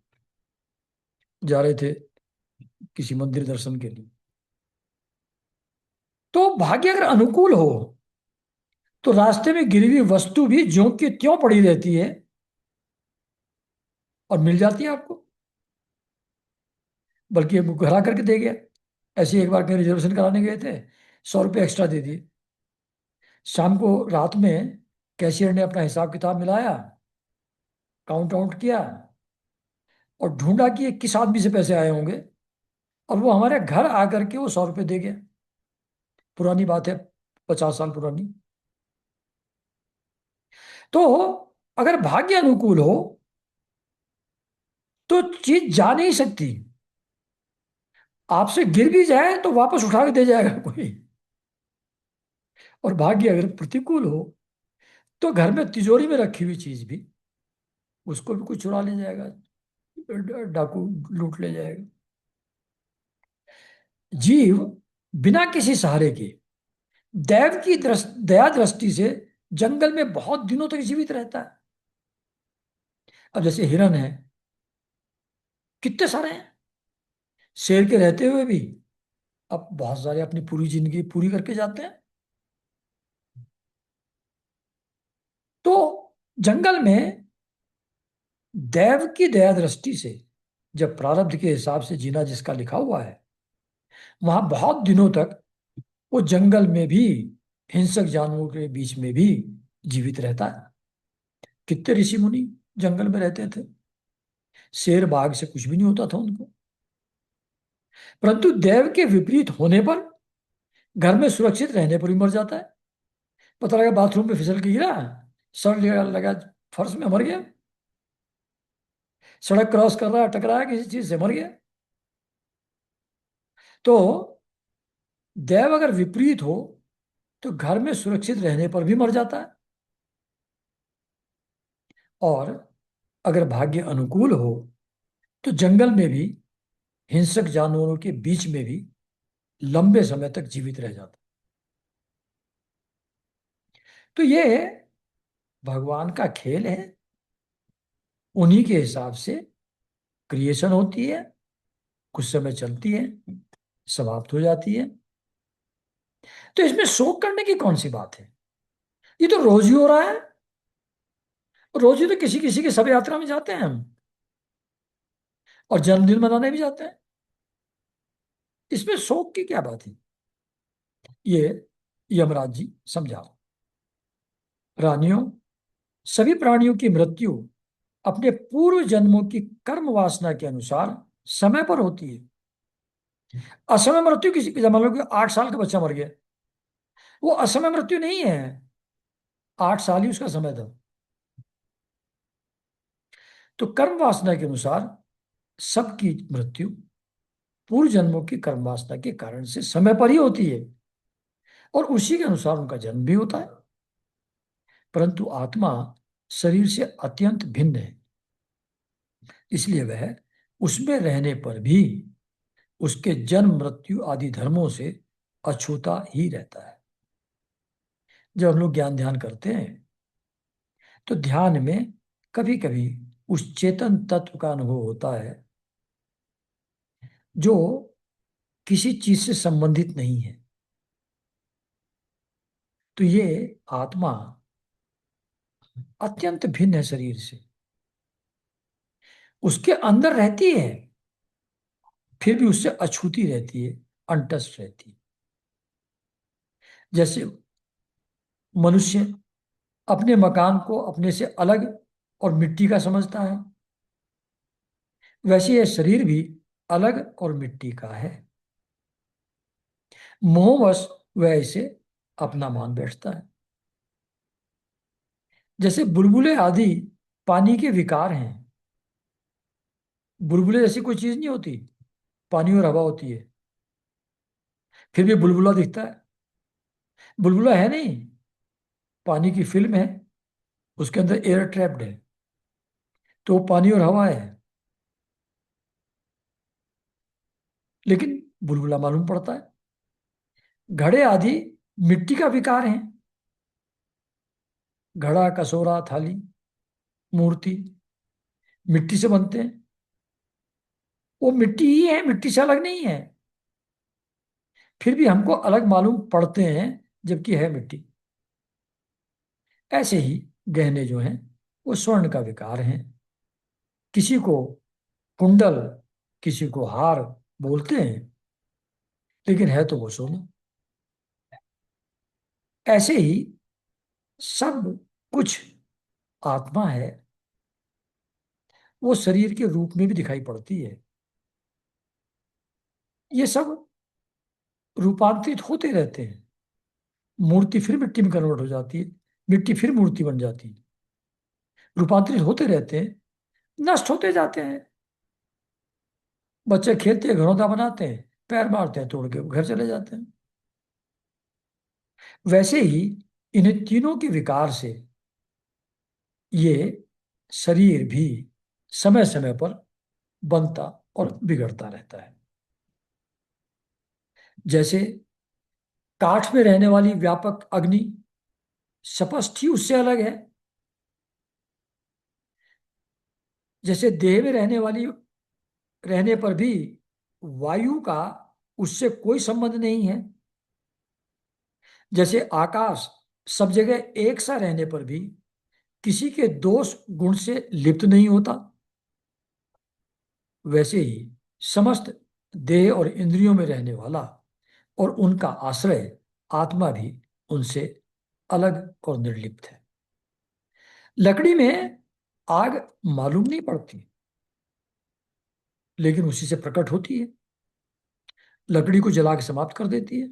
जा रहे थे किसी मंदिर दर्शन के लिए। तो भाग्य अगर अनुकूल हो तो रास्ते में गिरी हुई वस्तु भी ज्यों की त्यों पड़ी रहती है और मिल जाती है आपको। बल्कि वो घरा करके दे गया। ऐसे ही एक बार कहीं रिजर्वेशन कराने गए थे, 100 रुपये एक्स्ट्रा दे दिए। शाम को रात में कैशियर ने अपना हिसाब किताब मिलाया, काउंट आउट किया और ढूंढा कि ये किस आदमी से पैसे आए होंगे, और वो हमारे घर आकर के वो 100 रुपये दे गया। पुरानी बात है, 50 साल पुरानी। तो अगर भाग्य अनुकूल हो तो चीज जा नहीं सकती। आपसे गिर भी जाए तो वापस उठा के दे जाएगा कोई। और भाग्य अगर प्रतिकूल हो तो घर में तिजोरी में रखी हुई चीज भी, उसको भी कोई चुरा ले जाएगा, डाकू लूट ले जाएगा। जीव बिना किसी सहारे के दैव की दया दृष्टि से जंगल में बहुत दिनों तक जीवित रहता है। अब जैसे हिरन है, कितने सारे हैं, शेर के रहते हुए भी अब बहुत सारे अपनी पूरी जिंदगी पूरी करके जाते हैं। तो जंगल में दैव की दया दृष्टि से, जब प्रारब्ध के हिसाब से जीना जिसका लिखा हुआ है, वहां बहुत दिनों तक वो जंगल में भी हिंसक जानवरों के बीच में भी जीवित रहता है। कितने ऋषि मुनि जंगल में रहते थे, शेर बाघ से कुछ भी नहीं होता था उनको। परंतु दैव के विपरीत होने पर घर में सुरक्षित रहने पर भी मर जाता है। पता लगा बाथरूम में फिसल के गिरा, सड़ लगा फर्श में, मर गया। सड़क क्रॉस कर रहा है, टकराया किसी चीज से, मर गया। तो दैव अगर विपरीत हो तो घर में सुरक्षित रहने पर भी मर जाता है, और अगर भाग्य अनुकूल हो तो जंगल में भी हिंसक जानवरों के बीच में भी लंबे समय तक जीवित रह जाता है। तो ये भगवान का खेल है। उन्हीं के हिसाब से क्रिएशन होती है, कुछ समय चलती है, समाप्त हो जाती है। तो इसमें शोक करने की कौन सी बात है? ये तो रोज ही हो रहा है। रोज ही तो किसी किसी की शव यात्रा में जाते हैं हम, और जन्मदिन मनाने भी जाते हैं। इसमें शोक की क्या बात है? ये यमराज जी समझाओ। रानियों, सभी प्राणियों की मृत्यु अपने पूर्व जन्मों की कर्म वासना के अनुसार समय पर होती है। असमय मृत्यु किसी की, मान लो कि 8 साल का बच्चा मर गया, वो असमय मृत्यु नहीं है, 8 साल ही उसका समय था। तो कर्म वासना के अनुसार सबकी मृत्यु पूर्व जन्मों की कर्म वासना के कारण से समय पर ही होती है, और उसी के अनुसार उनका जन्म भी होता है। परंतु आत्मा शरीर से अत्यंत भिन्न है, इसलिए वह उसमें रहने पर भी उसके जन्म मृत्यु आदि धर्मों से अछूता ही रहता है। जब हम लोग ज्ञान ध्यान करते हैं तो ध्यान में कभी कभी उस चेतन तत्व का अनुभव होता है जो किसी चीज से संबंधित नहीं है। तो ये आत्मा अत्यंत भिन्न है शरीर से, उसके अंदर रहती है, फिर भी उससे अछूती रहती है, अनटच्ड रहती है। जैसे मनुष्य अपने मकान को अपने से अलग और मिट्टी का समझता है, वैसे यह शरीर भी अलग और मिट्टी का है। मोहवश वह इसे अपना मान बैठता है। जैसे बुलबुले आदि पानी के विकार हैं। बुलबुले जैसी कोई चीज नहीं होती, पानी और हवा होती है, फिर भी बुलबुला दिखता है। बुलबुला है नहीं, पानी की फिल्म है, उसके अंदर एयर ट्रैप्ड है, तो वो पानी और हवा है, लेकिन बुलबुला मालूम पड़ता है। घड़े आदि मिट्टी का विकार है। घड़ा, कसोरा, थाली, मूर्ति मिट्टी से बनते हैं, वो मिट्टी ही है, मिट्टी से अलग नहीं है, फिर भी हमको अलग मालूम पड़ते हैं, जबकि है मिट्टी। ऐसे ही गहने जो हैं वो स्वर्ण का विकार हैं। किसी को कुंडल, किसी को हार बोलते हैं, लेकिन है तो वो सोना। ऐसे ही सब कुछ आत्मा है, वो शरीर के रूप में भी दिखाई पड़ती है। ये सब रूपांतरित होते रहते हैं। मूर्ति फिर मिट्टी में कन्वर्ट हो जाती है, मिट्टी फिर मूर्ति बन जाती है, रूपांतरित होते रहते हैं, नष्ट होते जाते हैं। बच्चे खेलते हैं, घरौंदा बनाते हैं, पैर मारते हैं, तोड़ के घर चले जाते हैं। वैसे ही इन्हें तीनों के विकार से ये शरीर भी समय समय पर बनता और बिगड़ता रहता है। जैसे काठ में रहने वाली व्यापक अग्नि स्पष्ट ही उससे अलग है। जैसे देह में रहने पर भी वायु का उससे कोई संबंध नहीं है। जैसे आकाश सब जगह एक सा रहने पर भी किसी के दोष गुण से लिप्त नहीं होता, वैसे ही समस्त देह और इंद्रियों में रहने वाला और उनका आश्रय आत्मा भी उनसे अलग और निर्लिप्त है। लकड़ी में आग मालूम नहीं पड़ती, लेकिन उसी से प्रकट होती है, लकड़ी को जला के समाप्त कर देती है।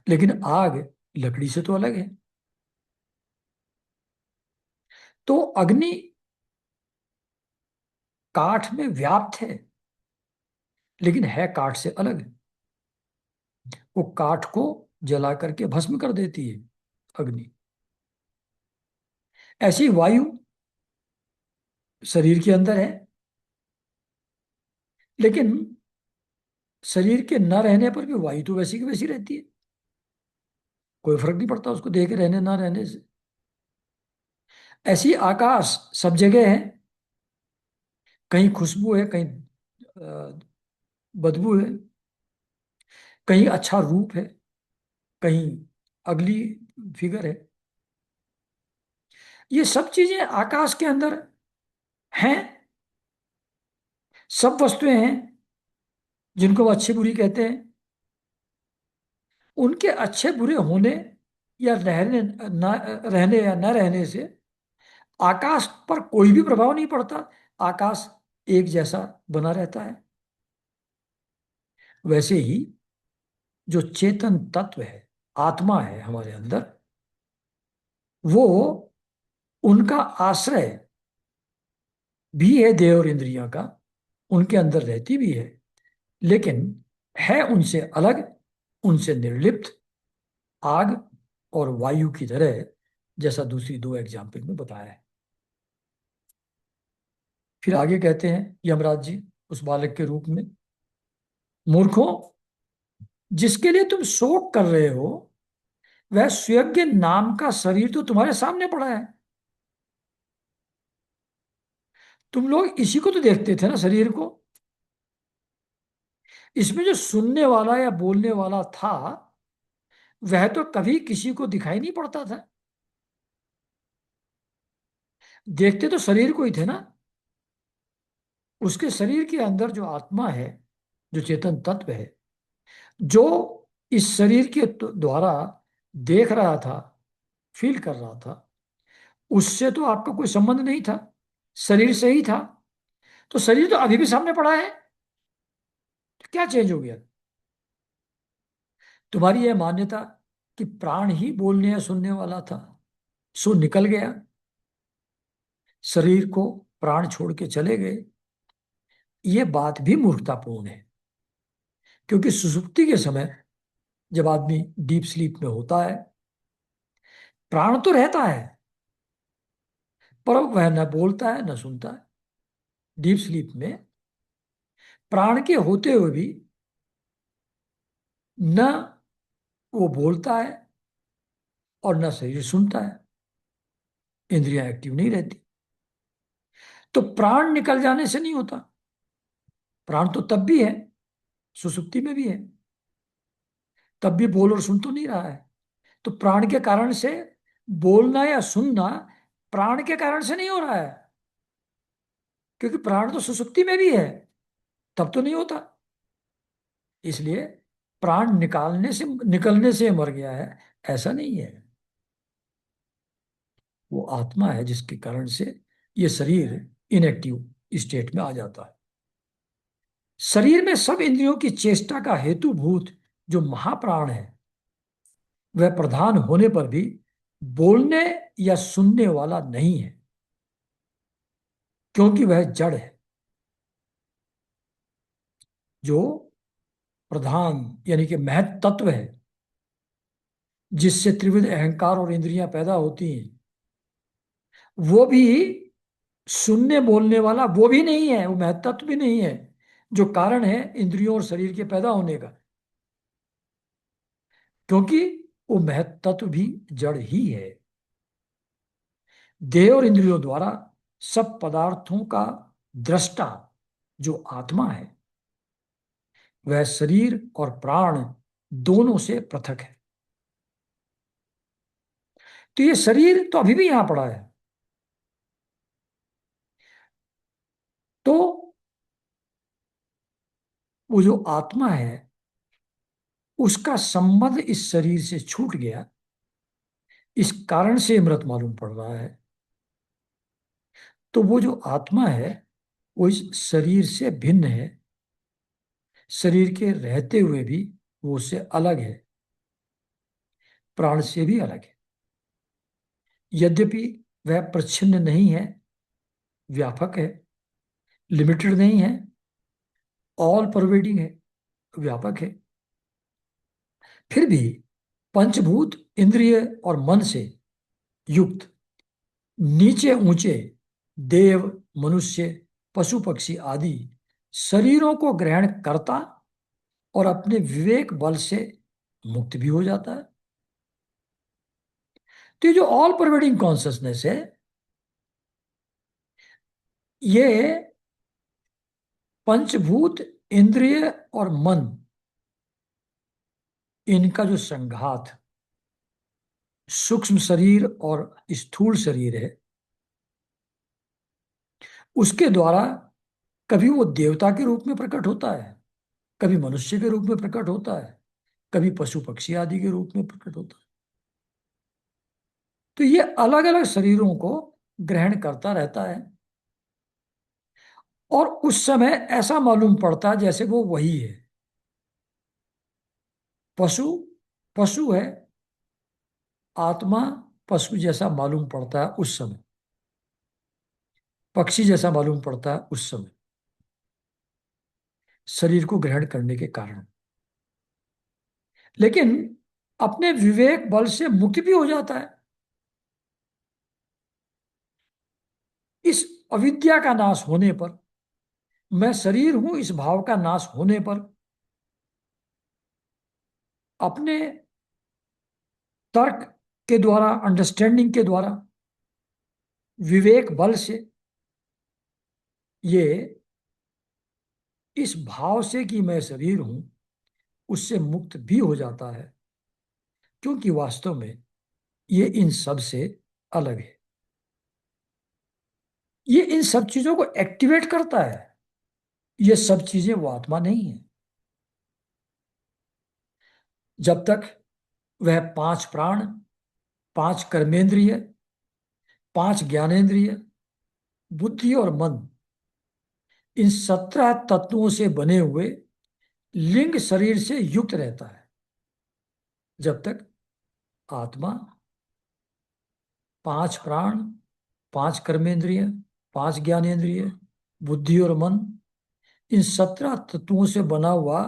लेकिन आग लकड़ी से तो अलग है। तो अग्नि काठ में व्याप्त है, लेकिन है काठ से अलग। वो काठ को जला करके भस्म कर देती है अग्नि। ऐसी वायु शरीर के अंदर है, लेकिन शरीर के न रहने पर भी वायु तो वैसी की वैसी रहती है। कोई फर्क नहीं पड़ता उसको देह के रहने ना रहने से। ऐसी आकाश सब जगह है, कहीं खुशबू है, कहीं बदबू है, कहीं अच्छा रूप है, कहीं अगली फिगर है। ये सब चीजें आकाश के अंदर हैं। सब वस्तुएं हैं जिनको वो अच्छी बुरी कहते हैं। उनके अच्छे बुरे होने या रहने या न रहने से आकाश पर कोई भी प्रभाव नहीं पड़ता। आकाश एक जैसा बना रहता है। वैसे ही जो चेतन तत्व है, आत्मा है हमारे अंदर, वो उनका आश्रय भी है देह और इंद्रियों का, उनके अंदर रहती भी है, लेकिन है उनसे अलग, उनसे निर्लिप्त, आग और वायु की तरह, जैसा दूसरी दो एग्जाम्पल में बताया है। फिर आगे कहते हैं यमराज जी उस बालक के रूप में, मूर्खों, जिसके लिए तुम शोक कर रहे हो वह स्वयं नाम का शरीर तो तुम्हारे सामने पड़ा है। तुम लोग इसी को तो देखते थे ना, शरीर को। इसमें जो सुनने वाला या बोलने वाला था वह तो कभी किसी को दिखाई नहीं पड़ता था। देखते तो शरीर को ही थे ना। उसके शरीर के अंदर जो आत्मा है, जो चेतन तत्व है, जो इस शरीर के द्वारा देख रहा था, फील कर रहा था, उससे तो आपका कोई संबंध नहीं था, शरीर से ही था। तो शरीर तो अभी भी सामने पड़ा है, तो क्या चेंज हो गया? तुम्हारी यह मान्यता कि प्राण ही बोलने या सुनने वाला था, सो निकल गया, शरीर को प्राण छोड़ के चले गए। यह बात भी मूर्खतापूर्ण है, क्योंकि सुसुप्ति के समय जब आदमी डीप स्लीप में होता है, प्राण तो रहता है, पर वह न बोलता है न सुनता है। डीप स्लीप में प्राण के होते हुए भी न वो बोलता है और न शरीर सुनता है, इंद्रियां एक्टिव नहीं रहती। तो प्राण निकल जाने से नहीं होता, प्राण तो तब भी है, सुसुप्ति में भी है, तब भी बोल और सुन तो नहीं रहा है। तो प्राण के कारण से बोलना या सुनना प्राण के कारण से नहीं हो रहा है, क्योंकि प्राण तो सुसुप्ति में भी है, तब तो नहीं होता। इसलिए प्राण निकलने से मर गया है, ऐसा नहीं है। वो आत्मा है जिसके कारण से ये शरीर इनएक्टिव स्टेट में आ जाता है। शरीर में सब इंद्रियों की चेष्टा का हेतुभूत जो महाप्राण है, वह प्रधान होने पर भी बोलने या सुनने वाला नहीं है, क्योंकि वह जड़ है। जो प्रधान यानी कि महत तत्व है, जिससे त्रिविध अहंकार और इंद्रियां पैदा होती हैं, वो भी सुनने बोलने वाला वो भी नहीं है, वो महत्त्व भी नहीं है जो कारण है इंद्रियों और शरीर के पैदा होने का, क्योंकि वो महत्त्व भी जड़ ही है। देह और इंद्रियों द्वारा सब पदार्थों का दृष्टा जो आत्मा है, वह शरीर और प्राण दोनों से पृथक है। तो ये शरीर तो अभी भी यहां पड़ा है। तो वो जो आत्मा है उसका संबंध इस शरीर से छूट गया, इस कारण से मृत मालूम पड़ रहा है। तो वो जो आत्मा है वो इस शरीर से भिन्न है, शरीर के रहते हुए भी वो उससे अलग है, प्राण से भी अलग है। यद्यपि वह प्रच्छिन्न नहीं है, व्यापक है, लिमिटेड नहीं है, ऑल परवेडिंग है, व्यापक है, फिर भी पंचभूत इंद्रिय और मन से युक्त नीचे ऊंचे देव, मनुष्य, पशु पक्षी आदि शरीरों को ग्रहण करता और अपने विवेक बल से मुक्त भी हो जाता है। तो ये जो ऑल परवेडिंग कॉन्सियसनेस है, ये पंचभूत इंद्रिय और मन, इनका जो संघात सूक्ष्म शरीर और स्थूल शरीर है, उसके द्वारा कभी वो देवता के रूप में प्रकट होता है, कभी मनुष्य के रूप में प्रकट होता है, कभी पशु पक्षी आदि के रूप में प्रकट होता है। तो ये अलग अलग शरीरों को ग्रहण करता रहता है और उस समय ऐसा मालूम पड़ता है जैसे वो वही है। पशु पशु है, आत्मा पशु जैसा मालूम पड़ता है उस समय, पक्षी जैसा मालूम पड़ता है उस समय, शरीर को ग्रहण करने के कारण। लेकिन अपने विवेक बल से मुक्त भी हो जाता है। इस अविद्या का नाश होने पर, मैं शरीर हूं इस भाव का नाश होने पर, अपने तर्क के द्वारा, अंडरस्टैंडिंग के द्वारा, विवेक बल से ये इस भाव से कि मैं शरीर हूं उससे मुक्त भी हो जाता है, क्योंकि वास्तव में ये इन सब से अलग है। ये इन सब चीजों को एक्टिवेट करता है। ये सब चीजें वो आत्मा नहीं है। जब तक वह पांच प्राण, पांच कर्मेंद्रिय, पांच ज्ञानेंद्रिय, बुद्धि और मन, इन 17 तत्वों से बने हुए लिंग शरीर से युक्त रहता है, जब तक आत्मा पांच प्राण, पांच कर्मेंद्रिय, पांच ज्ञानेंद्रिय, बुद्धि और मन, इन 17 तत्वों से बना हुआ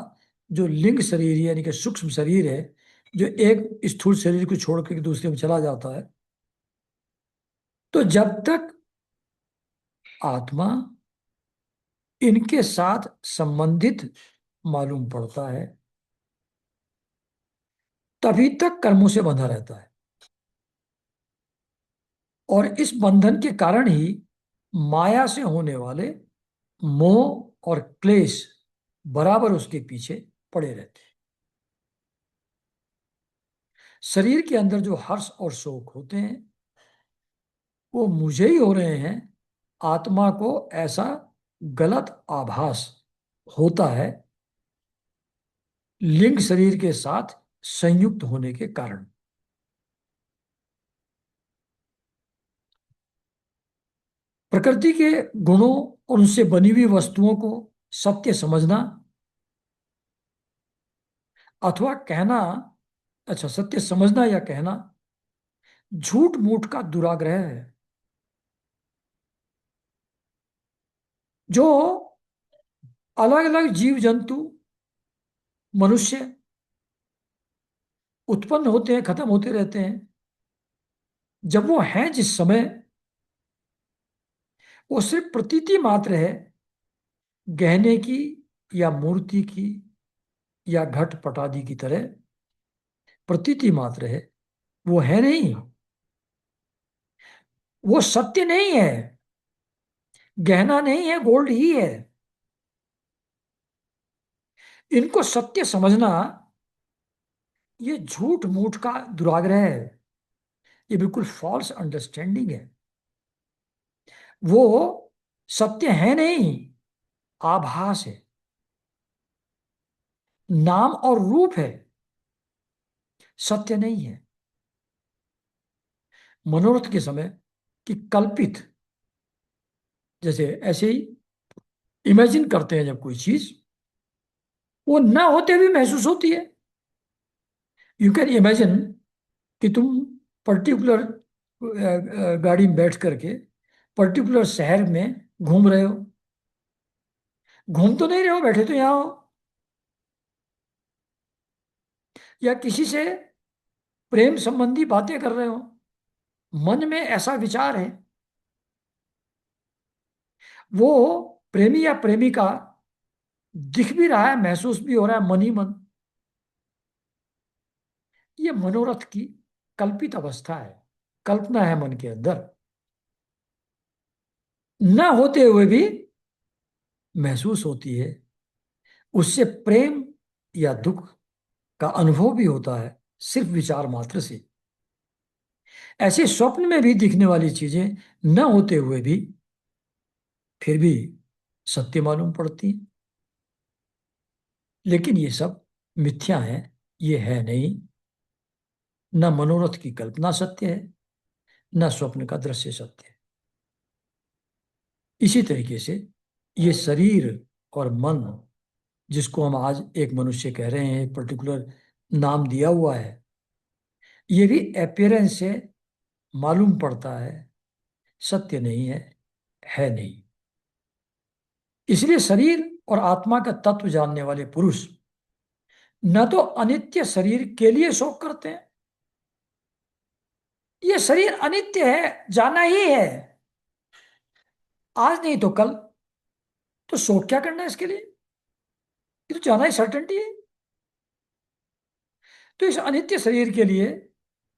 जो लिंग शरीर यानी कि सूक्ष्म शरीर है, जो एक स्थूल शरीर को छोड़कर दूसरे में चला जाता है, तो जब तक आत्मा इनके साथ संबंधित मालूम पड़ता है, तभी तक कर्मों से बंधा रहता है। और इस बंधन के कारण ही माया से होने वाले मोह और क्लेश बराबर उसके पीछे पड़े रहते हैं। शरीर के अंदर जो हर्ष और शोक होते हैं वो मुझे ही हो रहे हैं, आत्मा को ऐसा गलत आभास होता है लिंग शरीर के साथ संयुक्त होने के कारण। प्रकृति के गुणों और उनसे बनी हुई वस्तुओं को सत्य समझना अथवा कहना, अच्छा, सत्य समझना या कहना झूठ मूठ का दुराग्रह है। जो अलग अलग जीव जंतु, मनुष्य उत्पन्न होते हैं, खत्म होते रहते हैं, जब वो हैं जिस समय वो सिर्फ प्रतीति मात्र है, गहने की या मूर्ति की या घट पटादी की तरह प्रतीति मात्र है, वो है नहीं। वो सत्य नहीं है, गहना नहीं है, गोल्ड ही है। इनको सत्य समझना ये झूठ मूठ का दुराग्रह है, ये बिल्कुल फॉल्स अंडरस्टैंडिंग है। वो सत्य है नहीं, आभास है, नाम और रूप है, सत्य नहीं है। मनोरथ के समय कि कल्पित, जैसे ऐसे ही इमेजिन करते हैं जब कोई चीज, वो ना होते हुए महसूस होती है। यू कैन इमेजिन कि तुम पर्टिकुलर गाड़ी में बैठ करके पर्टिकुलर शहर में घूम रहे हो। घूम तो नहीं रहे हो, बैठे तो यहाँ हो। या किसी से प्रेम संबंधी बातें कर रहे हो, मन में ऐसा विचार है, वो प्रेमी या प्रेमिका दिख भी रहा है, महसूस भी हो रहा है मन ही मन। ये मनोरथ की कल्पित अवस्था है, कल्पना है मन के अंदर, न होते हुए भी महसूस होती है। उससे प्रेम या दुख का अनुभव भी होता है, सिर्फ विचार मात्र से। ऐसे स्वप्न में भी दिखने वाली चीजें न होते हुए भी फिर भी सत्य मालूम पड़ती हैं। लेकिन ये सब मिथ्या है, ये है नहीं। न मनोरथ की कल्पना सत्य है, न स्वप्न का दृश्य सत्य है। इसी तरीके से ये शरीर और मन, जिसको हम आज एक मनुष्य कह रहे हैं, एक पर्टिकुलर नाम दिया हुआ है, ये भी अपीयरेंस से मालूम पड़ता है, सत्य नहीं है नहीं। इसलिए शरीर और आत्मा का तत्व जानने वाले पुरुष न तो अनित्य शरीर के लिए शोक करते हैं, ये शरीर अनित्य है, जाना ही है, आज नहीं तो कल, तो शोक क्या करना है इसके लिए, ये तो जाना ही सर्टेनिटी है। तो इस अनित्य शरीर के लिए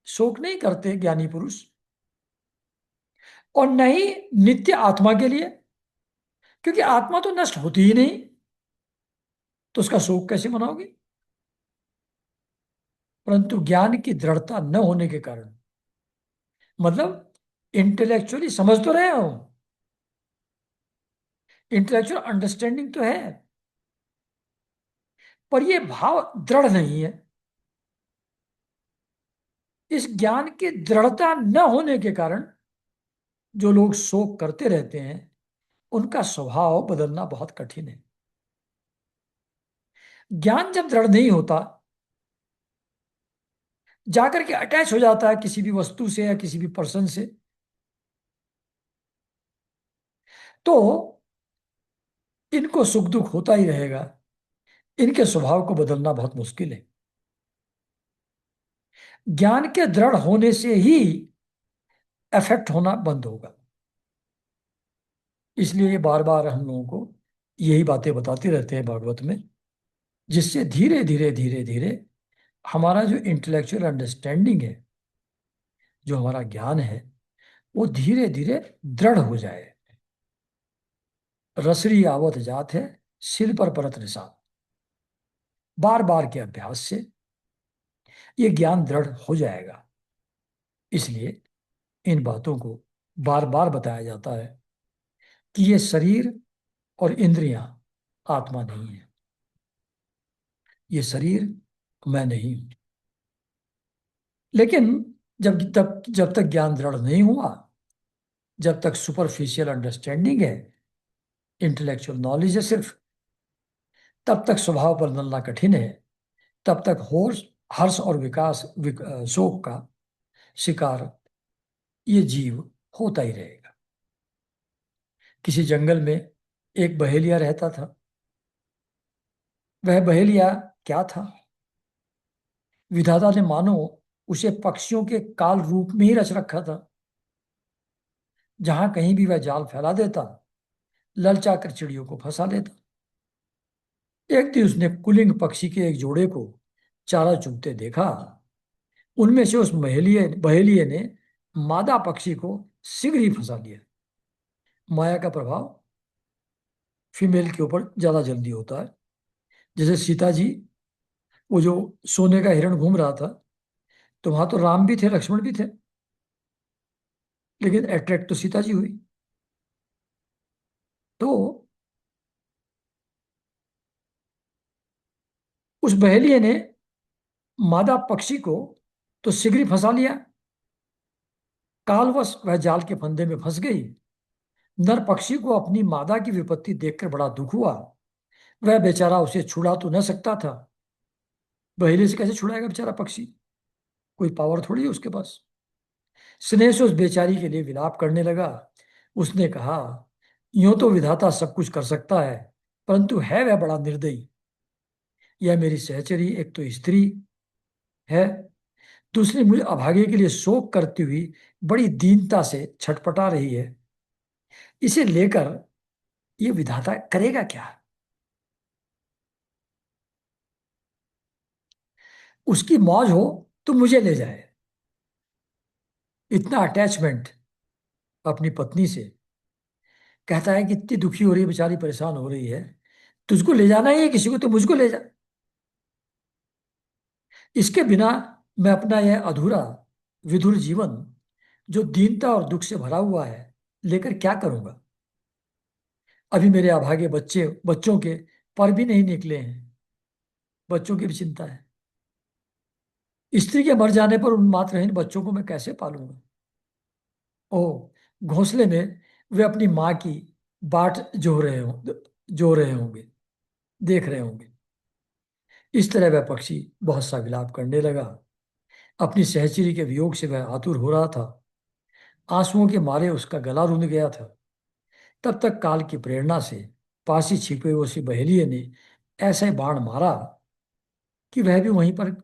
शोक नहीं करते ज्ञानी पुरुष, और न ही नित्य आत्मा के लिए, क्योंकि आत्मा तो नष्ट होती ही नहीं, तो उसका शोक कैसे मनाओगे। परंतु ज्ञान की दृढ़ता न होने के कारण, मतलब इंटेलेक्चुअली समझ तो रहे हो, इंटेलेक्चुअल अंडरस्टैंडिंग तो है, पर यह भाव दृढ़ नहीं है। इस ज्ञान की दृढ़ता न होने के कारण जो लोग शोक करते रहते हैं, उनका स्वभाव बदलना बहुत कठिन है। ज्ञान जब दृढ़ नहीं होता, जाकर के अटैच हो जाता है किसी भी वस्तु से या किसी भी पर्सन से, तो इनको सुख दुख होता ही रहेगा, इनके स्वभाव को बदलना बहुत मुश्किल है। ज्ञान के दृढ़ होने से ही अफेक्ट होना बंद होगा। इसलिए ये बार बार हम लोगों को यही बातें बताते रहते हैं भागवत में, जिससे धीरे धीरे धीरे धीरे हमारा जो इंटेलेक्चुअल अंडरस्टैंडिंग है, जो हमारा ज्ञान है, वो धीरे धीरे दृढ़ हो जाए। रसरी आवत जात है, सिर पर परत निशान। बार बार के अभ्यास से ये ज्ञान दृढ़ हो जाएगा। इसलिए इन बातों को बार बार बताया जाता है कि ये शरीर और इंद्रियां आत्मा नहीं है, ये शरीर मैं नहीं हूं। लेकिन जब तक ज्ञान दृढ़ नहीं हुआ, जब तक सुपरफिशियल अंडरस्टैंडिंग है, इंटेलेक्चुअल नॉलेज है सिर्फ, तब तक स्वभाव बदलना कठिन है। तब तक होश, हर्ष और शोक का शिकार ये जीव होता ही रहेगा। किसी जंगल में एक बहेलिया रहता था। वह बहेलिया क्या था, विधाता ने मानो उसे पक्षियों के काल रूप में ही रच रखा था। जहां कहीं भी वह जाल फैला देता, ललचा कर चिड़ियों को फंसा लेता। एक दिन उसने कुलिंग पक्षी के एक जोड़े को चारा चुगते देखा। उनमें से उस महेलिये बहेलिये ने मादा पक्षी को शीघ्र ही फंसा लिया। माया का प्रभाव फीमेल के ऊपर ज्यादा जल्दी होता है। जैसे सीता जी, वो जो सोने का हिरण घूम रहा था, तो वहां तो राम भी थे, लक्ष्मण भी थे, लेकिन अट्रैक्ट तो सीता जी हुई। तो उस बहेलिये ने मादा पक्षी को तो शीघ्र ही फंसा लिया। कालवश वह जाल के फंदे में फंस गई। नर पक्षी को अपनी मादा की विपत्ति देखकर बड़ा दुख हुआ। वह बेचारा उसे छुड़ा तो न सकता था। बहेलिये से कैसे छुड़ाएगा बेचारा पक्षी? कोई पावर थोड़ी है उसके पास। स्नेह से उस बेचारी के लिए विलाप करने लगा। उसने कहा, यूं तो विधाता सब कुछ कर सकता है, परंतु है वह बड़ा निर्दयी। यह मेरी सहचरी एक तो स्त्री है, दूसरी मुझे अभागे के लिए शोक करती हुई बड़ी दीनता से छटपटा रही है। इसे लेकर ये विधाता करेगा क्या? उसकी मौज हो तो मुझे ले जाए। इतना अटैचमेंट अपनी पत्नी से। कहता है कि इतनी दुखी हो रही है बेचारी, परेशान हो रही है, तुझको ले जाना ही है किसी को तो मुझको ले जा। इसके बिना मैं अपना यह अधूरा विधुर जीवन, जो दीनता और दुख से भरा हुआ है, लेकर क्या करूंगा? अभी मेरे अभागे बच्चों के पर भी नहीं निकले हैं। बच्चों की भी चिंता है। स्त्री के मर जाने पर उन मात्रहीन बच्चों को मैं कैसे पालूंगा? ओ, घोंसले में वे अपनी माँ की बाट जो रहे होंगे, देख रहे होंगे। इस तरह वह पक्षी बहुत सा विलाप करने लगा। अपनी सहचरी के वियोग से वह आतुर हो रहा था। आंसुओं के मारे उसका गला रुंध गया था। तब तक काल की प्रेरणा से पास ही छिपे हुए उसी बहेलिये ने ऐसे बाण मारा कि वह भी वहीं पर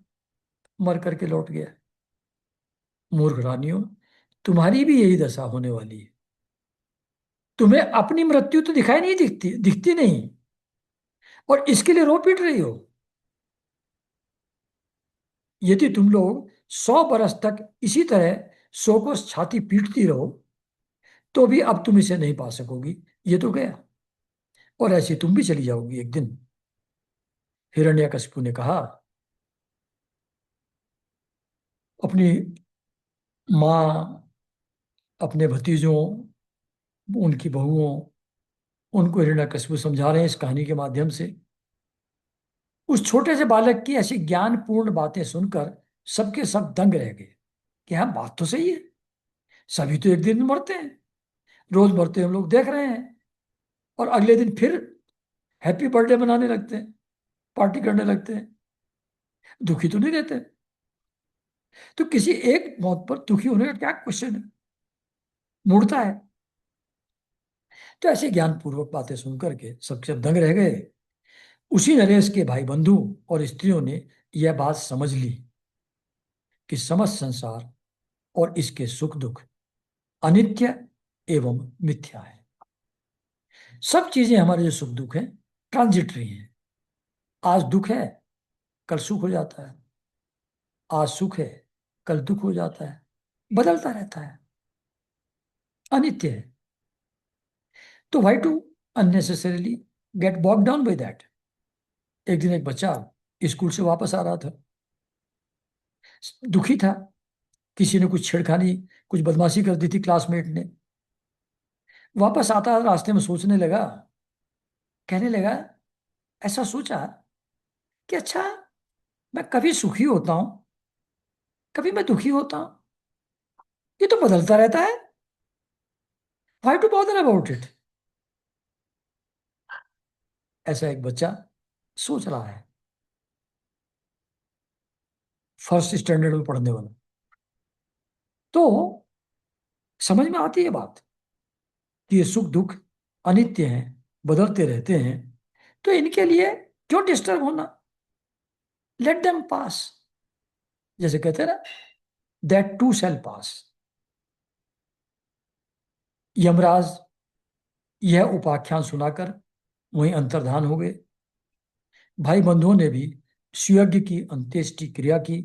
मर करके लौट गया। मूर्ख रानियों, तुम्हारी भी यही दशा होने वाली है। तुम्हें अपनी मृत्यु तो दिखाई नहीं दिखती, दिखती नहीं, और इसके लिए रो पीट रही हो। यदि तुम लोग 100 बरस तक इसी तरह सो को छाती पीटती रहो, तो भी अब तुम इसे नहीं पा सकोगी। ये तो गया, और ऐसी तुम भी चली जाओगी एक दिन। हिरण्यकशिपु ने कहा, अपनी माँ, अपने भतीजों, उनकी बहुओं, उनको हिरण्यकशिपु समझा रहे हैं इस कहानी के माध्यम से। उस छोटे से बालक की ऐसी ज्ञानपूर्ण बातें सुनकर सबके सब दंग रह गए कि हाँ, बात तो सही है। सभी तो एक दिन मरते हैं, रोज मरते हम लोग देख रहे हैं, और अगले दिन फिर हैप्पी बर्थडे मनाने लगते हैं, पार्टी करने लगते हैं, दुखी तो नहीं रहते। तो किसी एक मौत पर दुखी होने का क्या क्वेश्चन है, मुड़ता है? तो ऐसे ज्ञानपूर्वक बातें सुनकर के सबके सब दंग रह गए। उसी नरेश के भाई बंधु और स्त्रियों ने यह बात समझ ली कि समस्त संसार और इसके सुख दुख अनित्य एवं मिथ्या है। सब चीजें, हमारे जो सुख दुख हैं, ट्रांजिटरी हैं। आज दुख है, कल सुख हो जाता है। आज सुख है, कल दुख हो जाता है। बदलता रहता है, अनित्य है। तो why to unnecessarily get bog down by that? एक दिन एक बच्चा स्कूल से वापस आ रहा था, दुखी था। किसी ने कुछ छेड़खानी, कुछ बदमाशी कर दी थी क्लासमेट ने। वापस आता रास्ते में सोचने लगा, कहने लगा, ऐसा सोचा कि अच्छा, मैं कभी सुखी होता हूं, कभी मैं दुखी होता हूं, ये तो बदलता रहता है। Why to bother about it? ऐसा एक बच्चा सोच रहा है, फर्स्ट स्टैंडर्ड में पढ़ने वाला। तो समझ में आती है बात कि ये सुख दुख अनित्य हैं, बदलते रहते हैं, तो इनके लिए क्यों डिस्टर्ब होना? Let them pass. जैसे कहते हैं ना, दैट टू शैल पास। यमराज यह उपाख्यान सुनाकर वहीं अंतर्धान हो गए। भाई बंधुओं ने भी सुयज्ञ की अंत्येष्टि क्रिया की।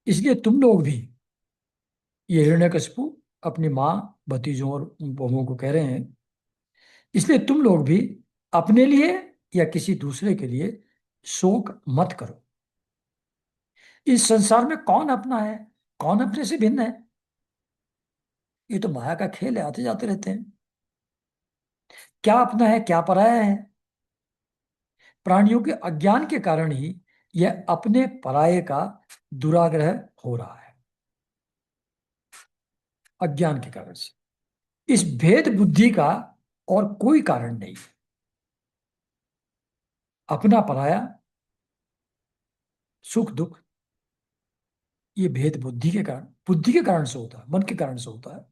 इसलिए तुम लोग भी, ये हिरण्यकशिपु अपनी माँ, भतीजों और बहुओं को कह रहे हैं, इसलिए तुम लोग भी अपने लिए या किसी दूसरे के लिए शोक मत करो। इस संसार में कौन अपना है, कौन अपने से भिन्न है? ये तो माया का खेल है, आते जाते रहते हैं। क्या अपना है, क्या पराया है? प्राणियों के अज्ञान के कारण ही यह अपने पराये का दुराग्रह हो रहा है। अज्ञान के कारण से इस भेद बुद्धि का और कोई कारण नहीं। अपना पराया, सुख दुख, ये भेद बुद्धि के कारण से होता है, मन के कारण से होता है।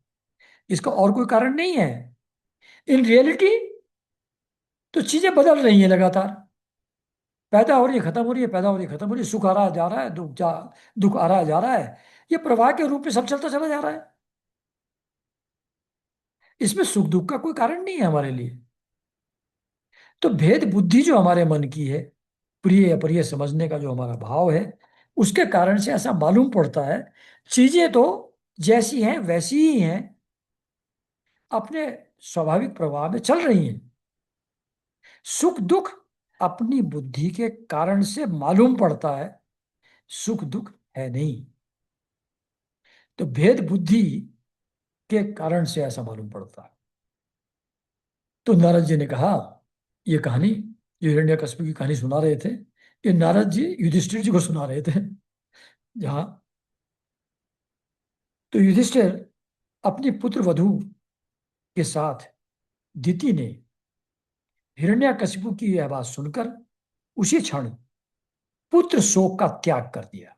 इसका और कोई कारण नहीं है। इन रियलिटी तो चीजें बदल रही हैं लगातार। पैदा हो रही है, खत्म हो रही है, पैदा हो रही है, खत्म हो रही है, सुख आ रहा जा रहा है, दुख आ रहा जा रहा है। ये प्रवाह के रूप में सब चलता चला जा रहा है। इसमें सुख दुख का कोई कारण नहीं है हमारे लिए। तो भेद बुद्धि जो हमारे मन की है, प्रिय अप्रिय समझने का जो हमारा भाव है, उसके कारण से ऐसा मालूम पड़ता है चीजें तो जैसी हैं वैसी ही हैं, अपने स्वाभाविक प्रवाह में चल रही हैं। सुख दुख अपनी बुद्धि के कारण से मालूम पड़ता है, सुख दुख है नहीं। तो भेद बुद्धि के कारण से ऐसा मालूम पड़ता है। तो नारद जी ने कहा, ये कहानी जो हिरण्यकशिपु की कहानी सुना रहे थे, ये नारद जी युधिष्ठिर जी को सुना रहे थे। जहां तो युधिष्ठिर अपनी पुत्र वधू के साथ दिति ने हिरण्यकशिपु की यह बात सुनकर उसी क्षण पुत्र शोक का त्याग कर दिया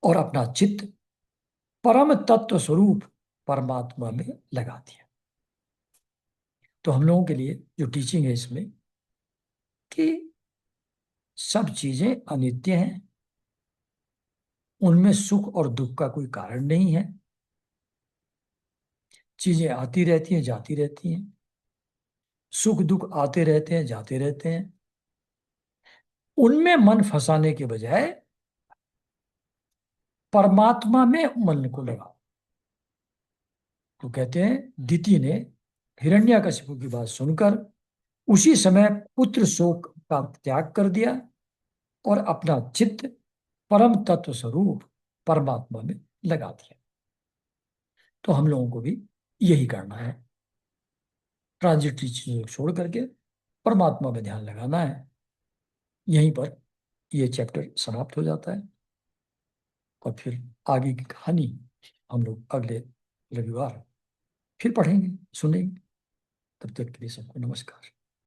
और अपना चित्त परम तत्व स्वरूप परमात्मा में लगा दिया। तो हम लोगों के लिए जो टीचिंग है इसमें, कि सब चीजें अनित्य हैं, उनमें सुख और दुख का कोई कारण नहीं है। चीजें आती रहती हैं, जाती रहती हैं, सुख दुख आते रहते हैं, जाते रहते हैं। उनमें मन फंसाने के बजाय परमात्मा में मन को लगाओ। तो कहते हैं दिति ने हिरण्यकशिपु की बात सुनकर उसी समय पुत्र शोक का त्याग कर दिया और अपना चित्त परम तत्व स्वरूप परमात्मा में लगा दिया। तो हम लोगों को भी यही करना है, ट्रांजिटरी चीजों को छोड़ करके परमात्मा में ध्यान लगाना है। यहीं पर यह चैप्टर समाप्त हो जाता है और फिर आगे की कहानी हम लोग अगले रविवार फिर पढ़ेंगे, सुनेंगे। तब तक के लिए सबको नमस्कार।